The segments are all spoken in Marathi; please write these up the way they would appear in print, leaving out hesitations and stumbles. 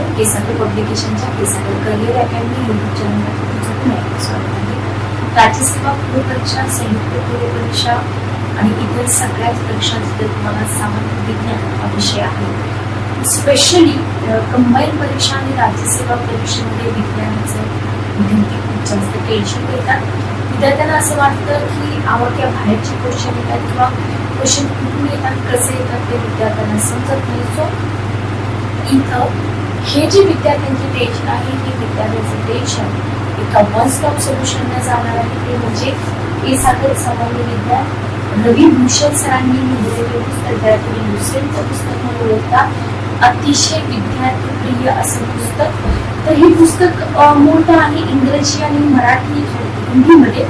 मित्रांनो, केसागर पब्लिकेशनच्या केसागर करिअर अकॅडमी यूट्यूब चॅनलमध्ये तुमचं पुन्हा एकदा स्वागत आहे. राज्यसेवा पूर्व परीक्षा, संयुक्त पूर्व परीक्षा आणि इतर सगळ्याच परीक्षांमध्ये तुम्हाला सामान्य विज्ञान हा विषय आहे. स्पेशली कंबाईन परीक्षा आणि राज्यसेवा परीक्षेमध्ये विज्ञानाचं विद्यार्थी खूप जास्त टेन्शन घेतात. विद्यार्थ्यांना असं वाटतं की आवडत्या बाहेरचे क्वेश्चन येतात किंवा क्वेश्चन कुठून येतात, कसे येतात ते विद्यार्थ्यांना समजत नाही. सो इथं हे जे विद्यार्थ्यांचे टेन्शन आहे, हे विद्यार्थ्यांचं टेन्शन एका वन स्टॉप सोल्युशनला जाणार आहे. ते म्हणजे केसागर सामान्य विज्ञान रवी भूषण सरांनी लिहिलेले पुस्तक, ज्याला तुम्ही दुसऱ्यांचं पुस्तक म्हणून ओळखता. अतिशय विद्यार्थीप्रिय असं पुस्तक. तर हे पुस्तक मूळतः आहे इंग्रजी आणि मराठी हिंदीमध्ये.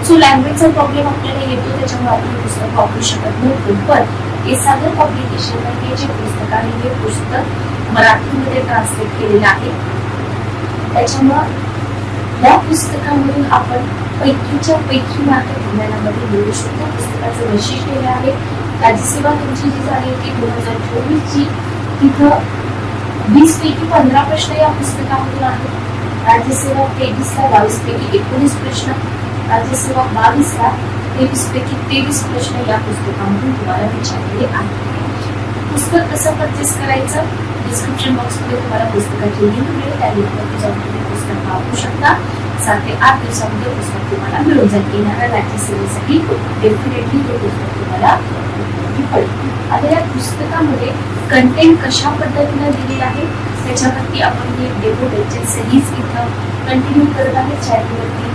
सो लँग्वेजचा प्रॉब्लेम आपल्याला येतो, त्याच्यामुळे आपण हे पुस्तक वापरू शकत नव्हतो. पण केसागर पब्लिकेशन हे जे पुस्तक आहे, हे पुस्तक मराठीमध्ये ट्रान्सलेट केलेलं आहे. त्याच्यामुळं या पुस्तकामधून आपण पैकीच्या पैकी मार्क विज्ञानामध्ये मिळवू शकतो. पुस्तकाचं वैशिष्ट्य हे आहे, राज्यसेवा तुमची जी झाली होती 2024ची, तिथं 20 पैकी 15 प्रश्न या पुस्तकामधून आहेत. राज्यसेवा 23ला 22 पैकी 19 प्रश्न, राज्यसेवा 22ला 23 पैकी 23 प्रश्न या पुस्तकामधून तुम्हाला विचारलेले आहेत. पुस्तक कसं परचेस करायचं? डिस्क्रिप्शन बॉक्समध्ये तुम्हाला पुस्तकाची लिंक मिळेल. त्या लिंकवरती जाऊन तुम्ही पुस्तक वापरू शकता. 7 ते 8 दिवसामध्ये पुस्तक तुम्हाला मिळून जाईल. येणाऱ्या राज्यसेवेसाठी डेफिनेटली ते पुस्तक तुम्हाला पडेल. आता या पुस्तकामध्ये कंटेंट कशा पद्धतीने दिलेलं आहे त्याच्यावरती आपण हे डेमो लेक्चर सिरीज इथं कंटिन्यू करत आहे. चॅनलवरती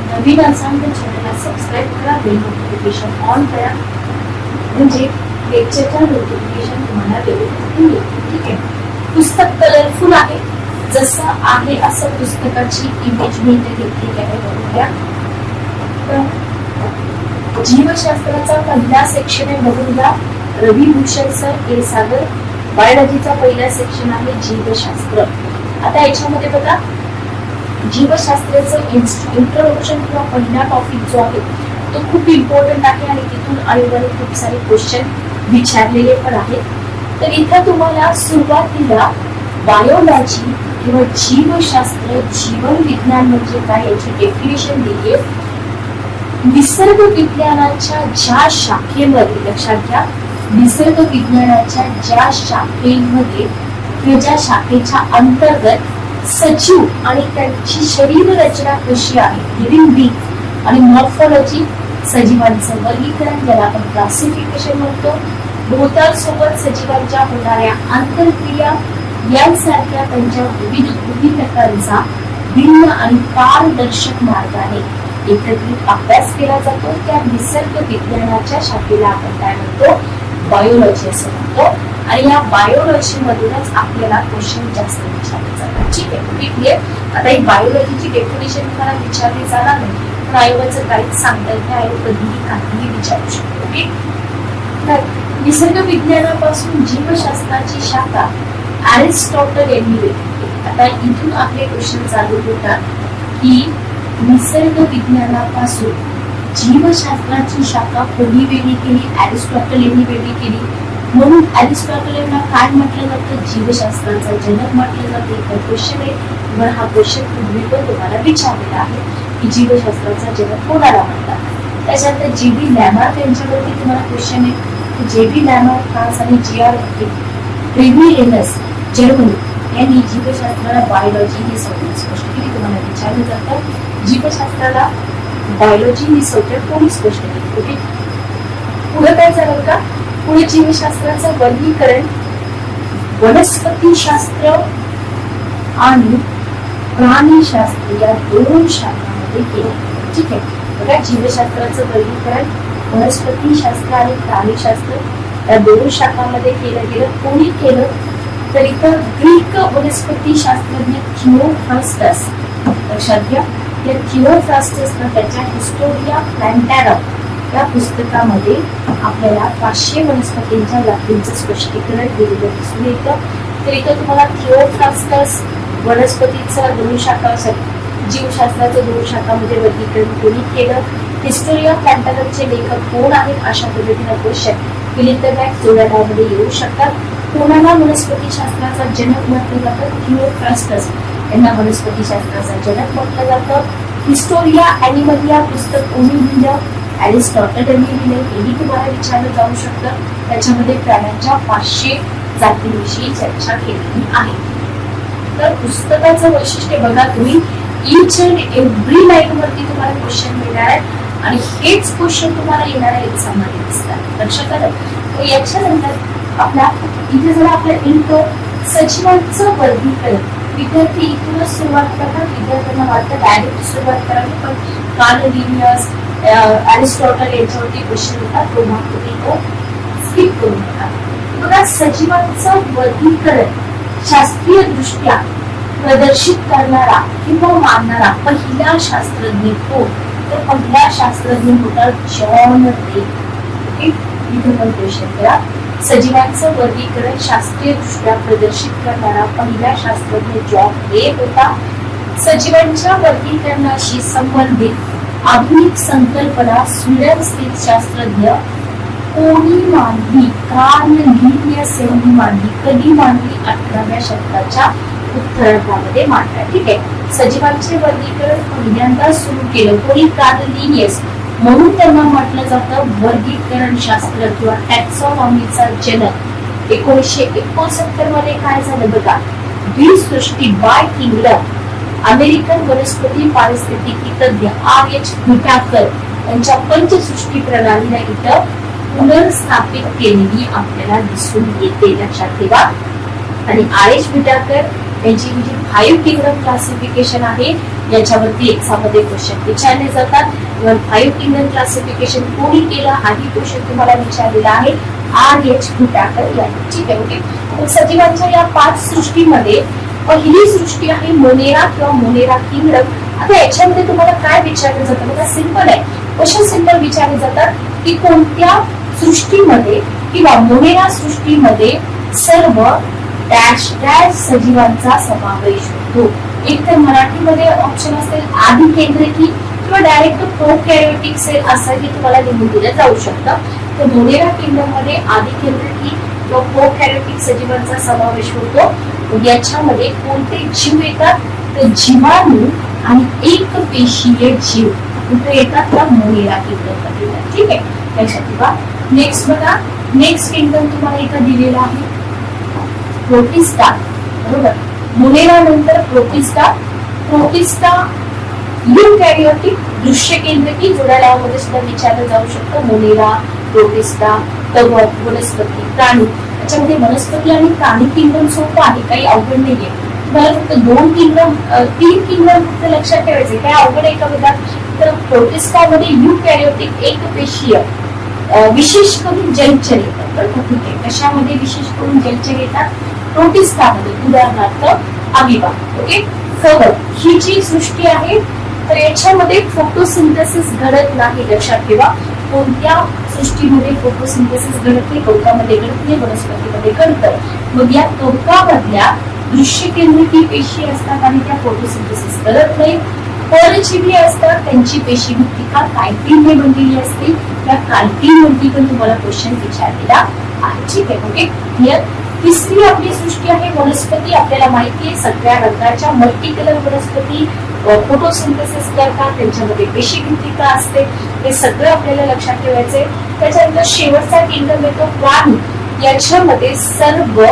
नवीन असाल तर चॅनलला सबस्क्राईब करा, बेल नोटिफिकेशन ऑन करा, म्हणजे लेक्चरच्या नोटिफिकेशन तुम्हाला व्यवस्थित मिळेल. ठीक आहे. पुस्तक कलरफुल आहे, जसं आहे असं पुस्तकाची इमेज मी इथे घेतलेली आहे. बघूया. जीवशास्त्राचा पहिला सेक्शन आहे, बघूया. रवी भूषण सर, केसागर. बायोलॉजीचा पहिला सेक्शन आहे जीवशास्त्र. आता याच्यामध्ये बघा, जीवशास्त्राचं इंट्रोडक्शन किंवा पहिला टॉपिक जो आहे तो खूप इम्पॉर्टंट आहे आणि तिथून आयोगाने खूप सारे क्वेश्चन विचारलेले पण आहेत. तर इथं तुम्हाला सुरुवातीला बायोलॉजी किंवा जीवशास्त्र, जीवन विज्ञान म्हणजे काय याची डेफिनेशन दिली आहे. निसर्ग विज्ञानाच्या ज्या शाखेमध्ये, लक्षात घ्या, निसर्ग विज्ञानाच्या ज्या शाखेमध्ये किंवा ज्या शाखेच्या अंतर्गत सजीव आणि त्यांची शरीर रचना कशी आहे, लिव्हिंग बीइंग, आणि मॉर्फॉलॉजी, सजीवांचं वर्गीकरण, ज्याला आपण क्लासिफिकेशन म्हणतो, भोवतालसोबत सजीवांच्या होणाऱ्या आंतरक्रिया यांसारख्या त्यांच्या विविध कृतीनकांचा भिन्न आणि पारदर्शक मार्गाने एकत्रित अभ्यास केला जातो. त्या निसर्ग विज्ञानाच्या शाखेला आपण काय म्हणतो? बायोलॉजी असं म्हणतो. आणि या बायोलॉजी मधूनच आपल्याला क्वेश्चन जास्त विचारले जातात. ठीक आहे, क्लिअर? आता ही बायोलॉजीची डेफिनेशन तुम्हाला विचारली जाणार नाही, पण आयोगाचं काहीच सांगता येत नाही. आयोग कधीही काहीही विचारू शकतो. ओके. निसर्ग विज्ञानापासून जीवशास्त्राची शाखा अरिस्टॉटल यांनी वेगळी. आता इथून आपले क्वेश्चन चालू होतात की निसर्ग विज्ञानापासून जीवशास्त्राची शाखा कोणी वेगळी केली? अरिस्टॉटल यांनी वेगळी केली. म्हणून अरिस्टॉटल यांना काय म्हटलं जातं? जीवशास्त्राचा जनक म्हटलं जातं. इथं क्वेश्चन आहे, पण हा क्वेश्चन पूर्वी पण तुम्हाला विचारलेला आहे की जीवशास्त्राचा जनक कोणाला म्हणतात. त्याच्यानंतर J.B. लॅमार्क यांच्यावरती तुम्हाला क्वेश्चन आहे. J.B. लॅमार्क, फ्रान्स आणि J.R. ट्रेव्हिलियनस, जर्मनी यांनी जीवशास्त्राला बायोलॉजी ही संज्ञा स्पष्ट केली. तुम्हाला विचारलं जातं जीवशास्त्राला बायोलॉजी ही संज्ञा कोणी स्पष्ट केली. ओके. पुढे काय झालं का? पुढे जीवशास्त्राचं वर्गीकरण वनस्पतीशास्त्र आणि प्राणीशास्त्र या 2 शाखांमध्ये केलं. ठीक आहे. बघा, जीवशास्त्राचं वर्गीकरण वनस्पतीशास्त्र आणि प्राणीशास्त्र या 2 शाखांमध्ये केलं गेलं. कोणी केलं? तर इथं ग्रीक वनस्पतीशास्त्रज्ञ थिओफ्रास्टस, लक्षात घ्या, या थिओफ्रास्टसनं त्याच्या हिस्टोरिया प्लॅन्टारम या पुस्तकामध्ये आपल्याला 500 वनस्पतींच्या जातींचं स्पष्टीकरण दिलेलं दिसून येतं. तर इथं तुम्हाला थिओफ्रास्टस वनस्पतीचं 2 शाखा, जीवशास्त्राचं 2 शाखामध्ये वर्गीकरण कोणी केलं, हिस्टोरिया प्लॅन्टारमचे लेखक कोण आहेत, अशा पद्धतीनं question fill in the blanks जोड्या मध्ये येऊ शकतात. कोणाला वनस्पती शास्त्राचा जनक म्हटलं जातं? थिओफ्रास्टस यांना वनस्पती शास्त्राचा जनक म्हटलं जातं. हिस्टोरिया ॲनिमलिया पुस्तक कोणी लिहिलं? अरिस्टॉटलने लिहिलं. हेही तुम्हाला विचारलं जाऊ शकतं. त्याच्यामध्ये प्राण्यांच्या 500 जातींविषयी चर्चा केलेली आहे. तर पुस्तकाचं वैशिष्ट्य बघा तुम्ही, इच अँड एव्हरी लाईन वरती तुम्हाला क्वेश्चन मिळणार आहे आणि हेच क्वेश्चन तुम्हाला येणाऱ्या एक्झाम मध्ये दिसतात. लक्षात आलं? याच्यानंतर आपल्या इथे जर आपल्या इंट्रो सजीवांचं वर्गीकरण, विद्यार्थी इथूनच सुरुवात करतात. विद्यार्थ्यांना वाटतं डायरेक्ट सुरुवात करावी, पण कार्ल लिनियस, अरिस्टॉटल यांच्यावरती क्वेश्चन येतात. तो भाग तुम्ही तो स्किप करू नका. बघा, सजीवांचं वर्गीकरण शास्त्रीय दृष्ट्या प्रदर्शित करणारा किंवा मानणारा पहिला शास्त्रज्ञ कोण? तर पहिला शास्त्रज्ञ होता जॉन रे. इथे पण क्वेश्चन करा. सजीवांचं वर्गीकरण शास्त्रीय दृष्ट्या प्रदर्शित करणारा पहिला शास्त्रज्ञ जॉन रे होता. सजीवांच्या वर्गीकरणाशी संबंधित आधुनिक संकल्पना स्वीडन स्थित शास्त्रज्ञ कोणी मांडली? कार्ल लिनियस यांनी मांडली. कधी मांडली? 18व्या शतकाच्या उत्तरार्धामध्ये मांडला. ठीक आहे. सजीवांचे वर्गीकरण पहिल्यांदा सुरू केलं कोणी? Carl Linnaeus. म्हणून त्यांना म्हटलं जातं वर्गीकरण शास्त्र किंवा टॅक्सॉनॉमीचा जनक. 1969 मध्ये काय झालं बघा, द्विसृष्टी बाय किंगडम, अमेरिकन वनस्पती पारिस्थितिकी तज्ञ R.H. व्हिटाकर यांच्या पंचसृष्टी प्रणालीला इथं पुनर्स्थापित केलेली आपल्याला दिसून येते. लक्षात ठेवा. आणि R.H. व्हिटाकर यांची जी 5 किंगडम क्लासिफिकेशन आहे याच्यावरती एक्झाम मध्ये क्वेश्चन विचारले जातात. 5 किंगडम क्लासिफिकेशन कोणी केलं हाही क्वेश्चन तुम्हाला विचारलेला आहे, R.H. व्हिटाकर यांनी. ठीक आहे. ओके. सजीवांच्या या 5 सृष्टीमध्ये पहिली सृष्टी आहे मोनेरा किंवा मोनेरा किंगडम. आता याच्यामध्ये तुम्हाला काय विचारलं जातं बघा, सिंपल आहे क्वेश्चन. सिंपल विचारले जातात की कोणत्या सृष्टीमध्ये किंवा मोनेरा सृष्टीमध्ये सर्व डॅश डॅश सजीवांचा समावेश होतो. एक तर मराठीमध्ये ऑप्शन असेल आधी केंद्रकी किंवा डायरेक्ट प्रोकॅरियोटिक सेल असंही तुम्हाला लिहून दिलं जाऊ शकतं. तर मोनेरा किंगडम मध्ये आधी केंद्रकी किंवा प्रोकॅरियोटिक सजीवांचा समावेश होतो. याच्यामध्ये कोणते जीव येतात? तर जीवाणू आणि एकपेशीय जीव कुठे येतात? त्या मोनेरा किंगडम मध्ये. ठीक आहे. लक्षात ठेवा. नेक्स्ट बघा, नेक्स्ट किंगडम तुम्हाला इथं दिलेला आहे प्रोटिस्टा. बरोबर. मोनेरा नंतर प्रोटिस्टा. प्रोटिस्टा युकॅरियोटिक दृश्य केंद्रकी जोड्या मध्ये सुद्धा विचारलं जाऊ शकतं. मोनेरा, प्रोटिस्टा, कवक, वनस्पती, प्राणी. त्याच्यामध्ये वनस्पती आणि प्राणी किंगडम सोपं आहे, काही अवघड नाहीये. तुम्हाला फक्त 2 किंगडम 3 किंगडम फक्त लक्षात ठेवायचे. काय अवघड आहे का बघा. तर प्रोटिस्टामध्ये युकॅरियोटिक एकपेशीय विशेष करून जलचर येतात. बरोबर. ठीक आहे. कशामध्ये विशेष करून जलचर येतात? प्रोटिस्टामध्ये. उदाहरणार्थ अमिबा. ओके. कवक ही जी सृष्टी आहे तर याच्यामध्ये फोटोसिंथेसिस घडत नाही. लक्षात ठेवा. कोणत्या सृष्टीमध्ये फोटोसिंथेसिस घडत नाही? कवकामध्ये घडत नाही, वनस्पतीमध्ये घडतं. मग या कवकामधल्या दृश्य केंद्रकी पेशी असतात आणि त्या फोटोसिंथेसिस करत नाही. परजीवी असतात, त्यांची पेशी भित्तिका कायटिनने बनलेली असते. त्या कायटिन वरती पण तुम्हाला क्वेश्चन विचारलेला आहे. ठीक आहे. ओके. क्लिअर. तिसरी आपली सृष्टी आहे वनस्पती. आपल्याला माहिती आहे सगळ्या रंगाच्या मल्टी कलर वनस्पती फोटोसिंथेसिस करतात, त्यांच्यामध्ये पेशी भित्तिका असते. हे सगळं आपल्याला लक्षात ठेवायचंय. त्याच्यानंतर शेवटचा किंगडम येतो प्राणी. याच्यामध्ये सर्व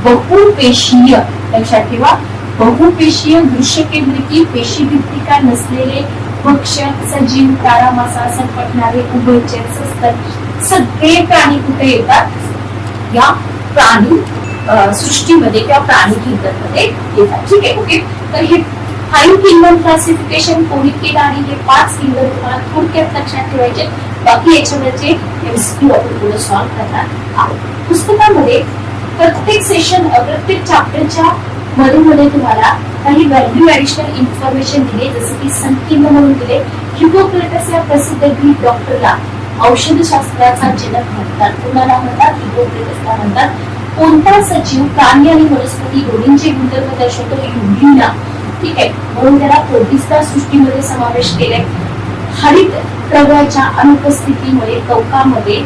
बहुपेशीय. लक्षात ठेवा. बहुपेशीय दृश्य केंद्रिकी पेशी भित्तिका नसलेले भक्षक, सजीव, तारामासा, सरपटणारे, उभयचर, सस्तन सगळे प्राणी कुठे येतात? या प्राणी सृष्टीमध्ये किंवा प्राणी किंगडम मध्ये येतात. ठीक आहे. ओके. तर हे 5 किंगडम क्लासिफिकेशन कोणी केलं आणि हे 5 किंगडम तुम्हाला थोडक्यात लक्षात ठेवायचे. बाकी याच्यावरचे MCQ आपण पुढे सॉल्व्ह करणार आहोत. पुस्तकामध्ये प्रत्येक सेशन प्रत्येक चॅप्टरच्या मध्ये तुम्हाला काही व्हॅल्यू ऍडिशनल इन्फॉर्मेशन दिले, जसं की संकीर्ण म्हणून दिले. हिपोक्रेटस या प्रसिद्ध ग्रीक डॉक्टरला औषधशास्त्राचा जनक म्हणतात. कुणाला म्हणतात? हिपोक्रेटसला म्हणतात. कोणता सजीव प्राणी आणि वनस्पती दोन्हींचे गुणधर्म दर्शवतो? युरिया. ठीक आहे. म्हणून त्याला प्रोटिस्टा सृष्टीमध्ये समावेश केलाय. हरित प्रवाहाच्या अनुपस्थितीमुळे कवकामध्ये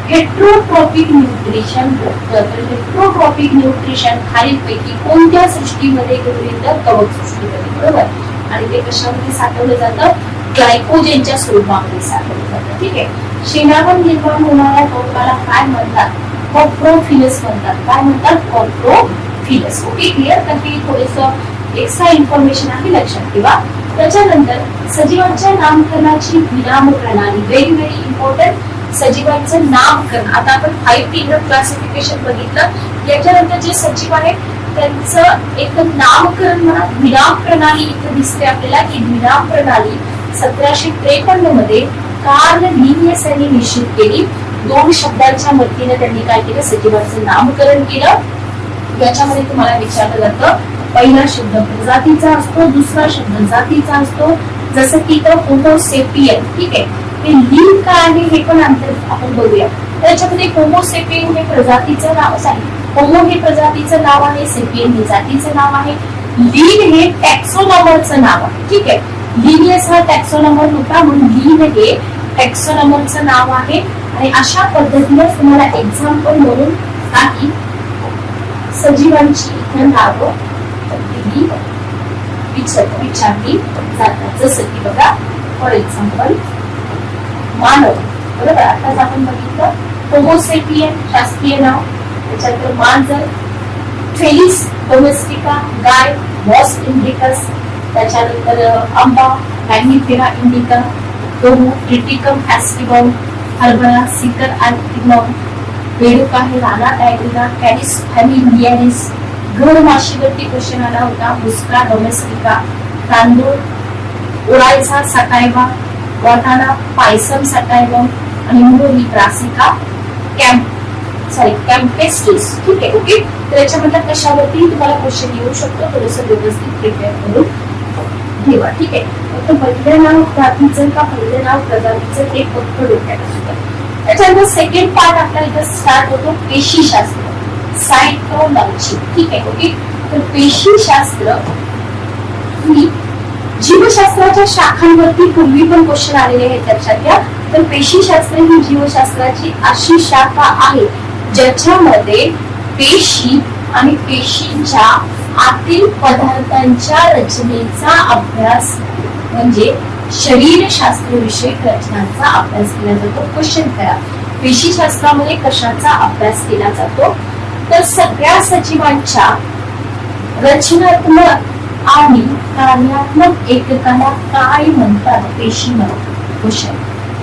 हेट्रोट्रॉपिक न्यूट्रिशन होतं. तर हेट्रोट्रॉपिक न्यूट्रिशन खालीलपैकी कोणत्या सृष्टीमध्ये घडले तर कवच सृष्टीमध्ये, बरोबर. आणि ते कशामध्ये साठवलं जातं? ग्लायकोजेनच्या स्वरूपामध्ये साठवलं जातं. ठीक आहे. शेणावर निर्माण होणाऱ्या टोकाला काय म्हणतात? कॉप्रोफिलस म्हणतात. काय म्हणतात? कॉप्रोफिलस. Okay, clear. तर हे थोडंसं एक्स्ट्रा इन्फॉर्मेशन आहे, लक्षात ठेवा. त्याच्यानंतर सजीवांच्या नामकरणाची विराम प्रणाली, व्हेरी व्हेरी इम्पॉर्टंट. सजीवांचं नामकरण, आता आपण 5 किंगडम क्लासिफिकेशन बघितलं. याच्यानंतर जे सजीव आहेत त्यांचं एक नामकरण म्हणा, विराम प्रणाली इथे दिसते आपल्याला. की विराम प्रणाली 1753 मध्ये कार्ल लिनियस यांनी निश्चित केली. 2 शब्दांच्या मदतीने त्यांनी काय केलं? सजीवांचं नामकरण केलं. याच्यामध्ये तुम्हाला विचारलं जातं, पहिला शब्द प्रजातीचा असतो, दुसरा शब्द जातीचा असतो. जसं की होमो सेपियन. ठीक आहे. हे लिन काय आहे हे पण आपण बघूया. त्याच्यामध्ये होमो सेपियन हे प्रजातीचं नाव आहे. होमो हे प्रजातीचं नाव आहे, सेपियन हे जातीचं नाव आहे. लिन हे टॅक्सोनॉमरचं नाव आहे. ठीक आहे. लिनियस हा टॅक्सोनॉमर होता, म्हणून लिन हे टॅक्सोनॉमरचं नाव आहे. आणि अशा पद्धतीने तुम्हाला एक्झाम्पल म्हणून काही सजीवांची इथे नावं विचारली जातात. जसं की बघा, फॉर एक्झाम्पल मानव, बरोबर. आताच आपण बघितलं होमोसेपियन शास्त्रीय नाव. त्याच्यानंतर मांजर, फेलिस डोमेस्टिका, गाय, वॉस इंडिकस. त्याच्यानंतर आंबा, मॅग्निफेरा इंडिका, गहू, ट्रिटिकम ऍस्टिबम, हरभरा, सिकर अँटिग्नॉम, बेडूक आहे, राणा टायग्रिना, कॅनिस फॅमिलियारिस. घर माशीवरती क्वेश्चन आला होता, मुस्का डोमेस्टिका, तांदूळ, ओरायझा सटायवा, वाटाणा, पायसम सटायवम, आणि मुरोली ब्रासिका कॅम्पेस्टिस. ठीक आहे. ओके. तर याच्यामध्ये कशावरती तुम्हाला क्वेश्चन येऊ शकतो, थोडंसं व्यवस्थित प्रिपेअर करून ठेवा. ठीक आहे. फक्त पहिलं नाव जातीचं का पहिलं नाव प्रजातीचं हे फक्त डोक्यात असतं. त्याच्यानंतर सेकंड पार्ट आपला इथं स्टार्ट होतो, पेशीशास्त्र, सायटोलॉजी. ठीक आहे. ओके. तर पेशीशास्त्र ही जीवशास्त्राच्या शाखांवरती पूर्वी पण क्वेश्चन आलेले आहेत, लक्षात घ्या. तर पेशीशास्त्र ही जीवशास्त्राची अशी शाखा आहे ज्याच्यामध्ये पेशी आणि पेशींच्या आतील पदार्थांच्या रचनेचा अभ्यास, म्हणजे शरीरशास्त्र विषयक रचनांचा अभ्यास केला जातो. क्वेश्चन करा, पेशीशास्त्रामध्ये कशाचा अभ्यास केला जातो? तर सगळ्या सजीवांच्या रचनात्मक आणि कार्यात्मक एककाला काय म्हणतात? पेशी म्हणतात. क्वेश्चन,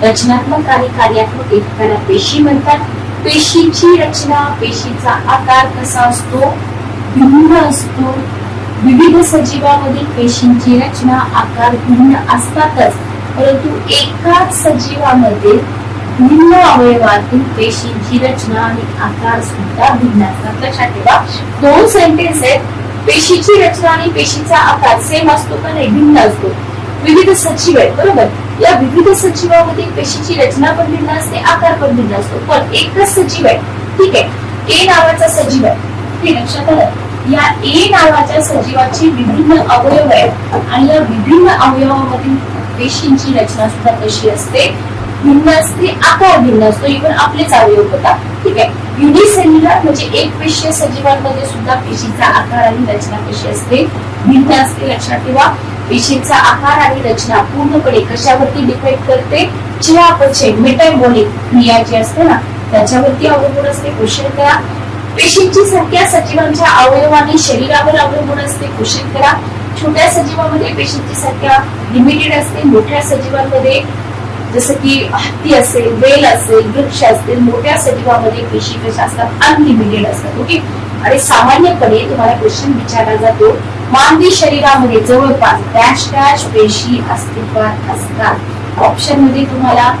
रचनात्मक आणि कार्यात्मक एककाला पेशी म्हणतात. पेशीची रचना, पेशीचा आकार कसा असतो? भिन्न असतो. विविध सजीवांमध्ये पेशींची रचना, आकार भिन्न असतातच, परंतु एकाच सजीवामध्ये भिन्न अवयवातील पेशींची रचना आणि आकार सुद्धा भिन्न असतात. लक्षात ठेवा, 2 सेंटेन्स आहेत. पेशीची रचना आणि पेशीचा आकार सेम असतो का? नाही, भिन्न असतो. विविध सजीव आहेत, बरोबर. या विविध सजीवांमध्ये पेशीची रचना पण भिन्न असते, आकार पण भिन्न असतो, पण एकच सजीव आहे. ठीक आहे. ए नावाचा सजीव आहे. हे लक्षात आलं. या ए नावाच्या सजीवाची विभिन्न अवयव आहेत आणि या विभिन्न अवयवामधील पेशींची रचना सुद्धा कशी असते? भिन्न असते, आकार भिन्न असतो. इव्हन आपलेच अवयव होता. ठीक आहे. युनिसेल्युलर म्हणजे एक पेशीय सजीवांमध्ये सुद्धा पेशीचा आकार आणि रचना कशी असते? भिन्न असते. लक्षात ठेवा, पेशीचा आकार आणि रचना पूर्णपणे कशावरती डिपेंड करते? चयापचय, मेटाबॉलिक क्रिया जी असते ना त्याच्यावरती अवलंबून असते. क्वेश्चन करा, पेशींची संख्या सजीवांच्या अवयवांनी शरीरावर अवलंबून असते. क्वेश्चन करा, छोट्या सजीवांमध्ये पेशींची संख्या लिमिटेड असते, मोठ्या सजीवांमध्ये जसं की हत्ती असेल, वेल असेल, वृक्ष असतील, मोठ्या सजीवांमध्ये पेशी कशा असतात? अनलिमिटेड असतात. ओके. आणि सामान्यपणे तुम्हाला क्वेश्चन विचारला जातो, मानवी शरीरामध्ये जवळपास डॅश डॅश पेशी अस्तित्वात असतात. ऑप्शन मध्ये तुम्हाला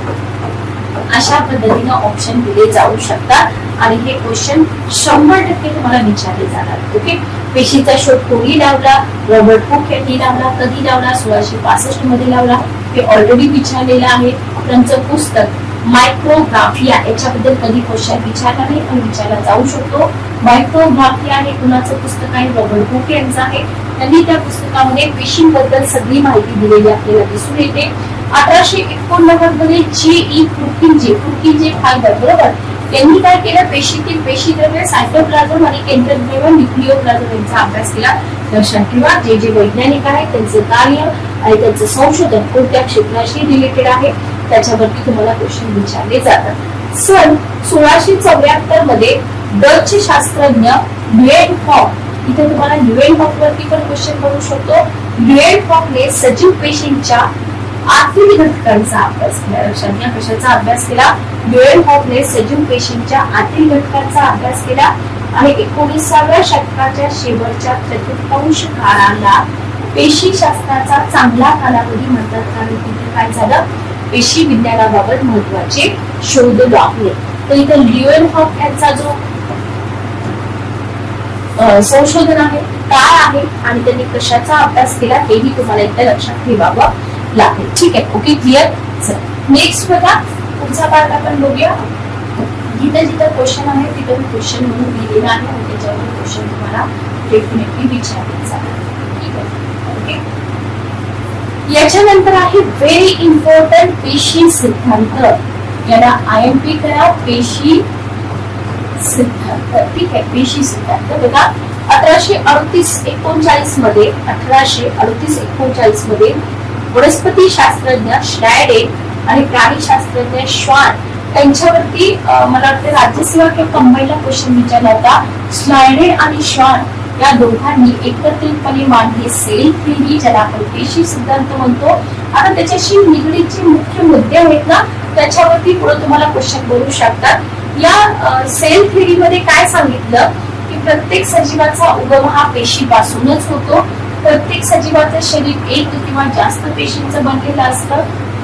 अशा पद्धतीने ऑप्शन दिले जाऊ शकतात आणि हे क्वेश्चन 100% तुम्हाला विचारले जाणार. ओके. पेशीचा शोध कोणी लावला? रॉबर्ट हुक यांनी लावला. कधी लावला? 1665 मध्ये लावला. हे ऑलरेडी विचारलेलं आहे. त्यांचं पुस्तक मायक्रोग्राफिया, याच्याबद्दल कधी क्वेश्चन विचारला नाही पण विचारला जाऊ शकतो. मायक्रोग्राफिया हे कुणाचं पुस्तक आहे? रॉबर्ट हुक यांचं आहे. त्यांनी त्या पुस्तकामध्ये पेशींबद्दल सगळी माहिती दिलेली आपल्याला दिसून येते. 1889 मध्ये J.E. पुर्किंजे फायबर बरोबर त्यांनी काय केलं, पेशीतील पेशीद्रव्य, सायटोप्लाझम आणि केंद्रद्रव्य न्यूक्लिओप्लाझम यांचा अभ्यास केला. लक्षात ठेवा, जे वैज्ञानिक आहेत त्यांचं कार्य आणि त्यांचं संशोधन कोणत्या क्षेत्राशी रिलेटेड आहे त्याच्यावरती तुम्हाला क्वेश्चन विचारले जातात. सन 1674 मध्ये डच शास्त्रज्ञ ल्युएनहॉफ, इथे तुम्हाला ल्युएनहॉफ वरती पण क्वेश्चन करू शकतो. ल्युएनहॉफने सजीव पेशींच्या आतील घटकांचा अभ्यास केला. लक्षात घ्या, कशाचा अभ्यास केला? ल्युएनहॉफने सजीव पेशींच्या आतील घटकांचा अभ्यास केला आणि 19व्या शतकाच्या शेवटच्या चतुर्थांश काळाला पेशी शास्त्राचा चांगला कालावधी म्हणतात, कारण तिथे काय झालं, पेशी विज्ञानाबाबत महत्वाचे शोध लागले. तर इथे ल्युएनहॉफ यांचा जो संशोधन आहे, काय आहे आणि त्यांनी कशाचा अभ्यास केला हेही तुम्हाला इथे लक्षात ठेवावं लागेल. ठीक आहे, ओके, क्लिअर. नेक्स्ट बघा, पुढचा पार्ट आपण बघूया. जिथं जिथं क्वेश्चन आहे तिथं क्वेश्चन म्हणून दिलेला आहे आणि त्याच्यावर क्वेश्चन तुम्हाला डेफिनेटली विचारले जातात. ठीक आहे, ओके. याच्यानंतर आहे व्हेरी इम्पॉर्टंट पेशी सिद्धांत. याला IMP करा, पेशी सिद्धांत. ठीक आहे, पेशी सिद्धांत बघा. 1838-39 मध्ये वनस्पती शास्त्रज्ञ श्लायडे आणि प्राणीशास्त्रज्ञ श्वान त्यांच्यावरती मला वाटतं राज्यसेवा किंवा कंबाईनला क्वेश्चन विचारला होता. श्लायडे आणि श्वान या दोघांनी एकत्रितपणे मांडली सेल थेअरी, ज्याला आपण पेशी सिद्धांत म्हणतो. आता त्याच्याशी निगडीत जे मुख्य मुद्दे आहेत ना त्याच्यावरती पुढे तुम्हाला क्वेश्चन बनवू शकतात. या सेल थेअरी मध्ये काय सांगितलं की प्रत्येक सजीवाचा उगम हा पेशीपासूनच होतो. प्रत्येक सजीवाचं शरीर एक किंवा जास्त पेशींचं बनलेलं असतं.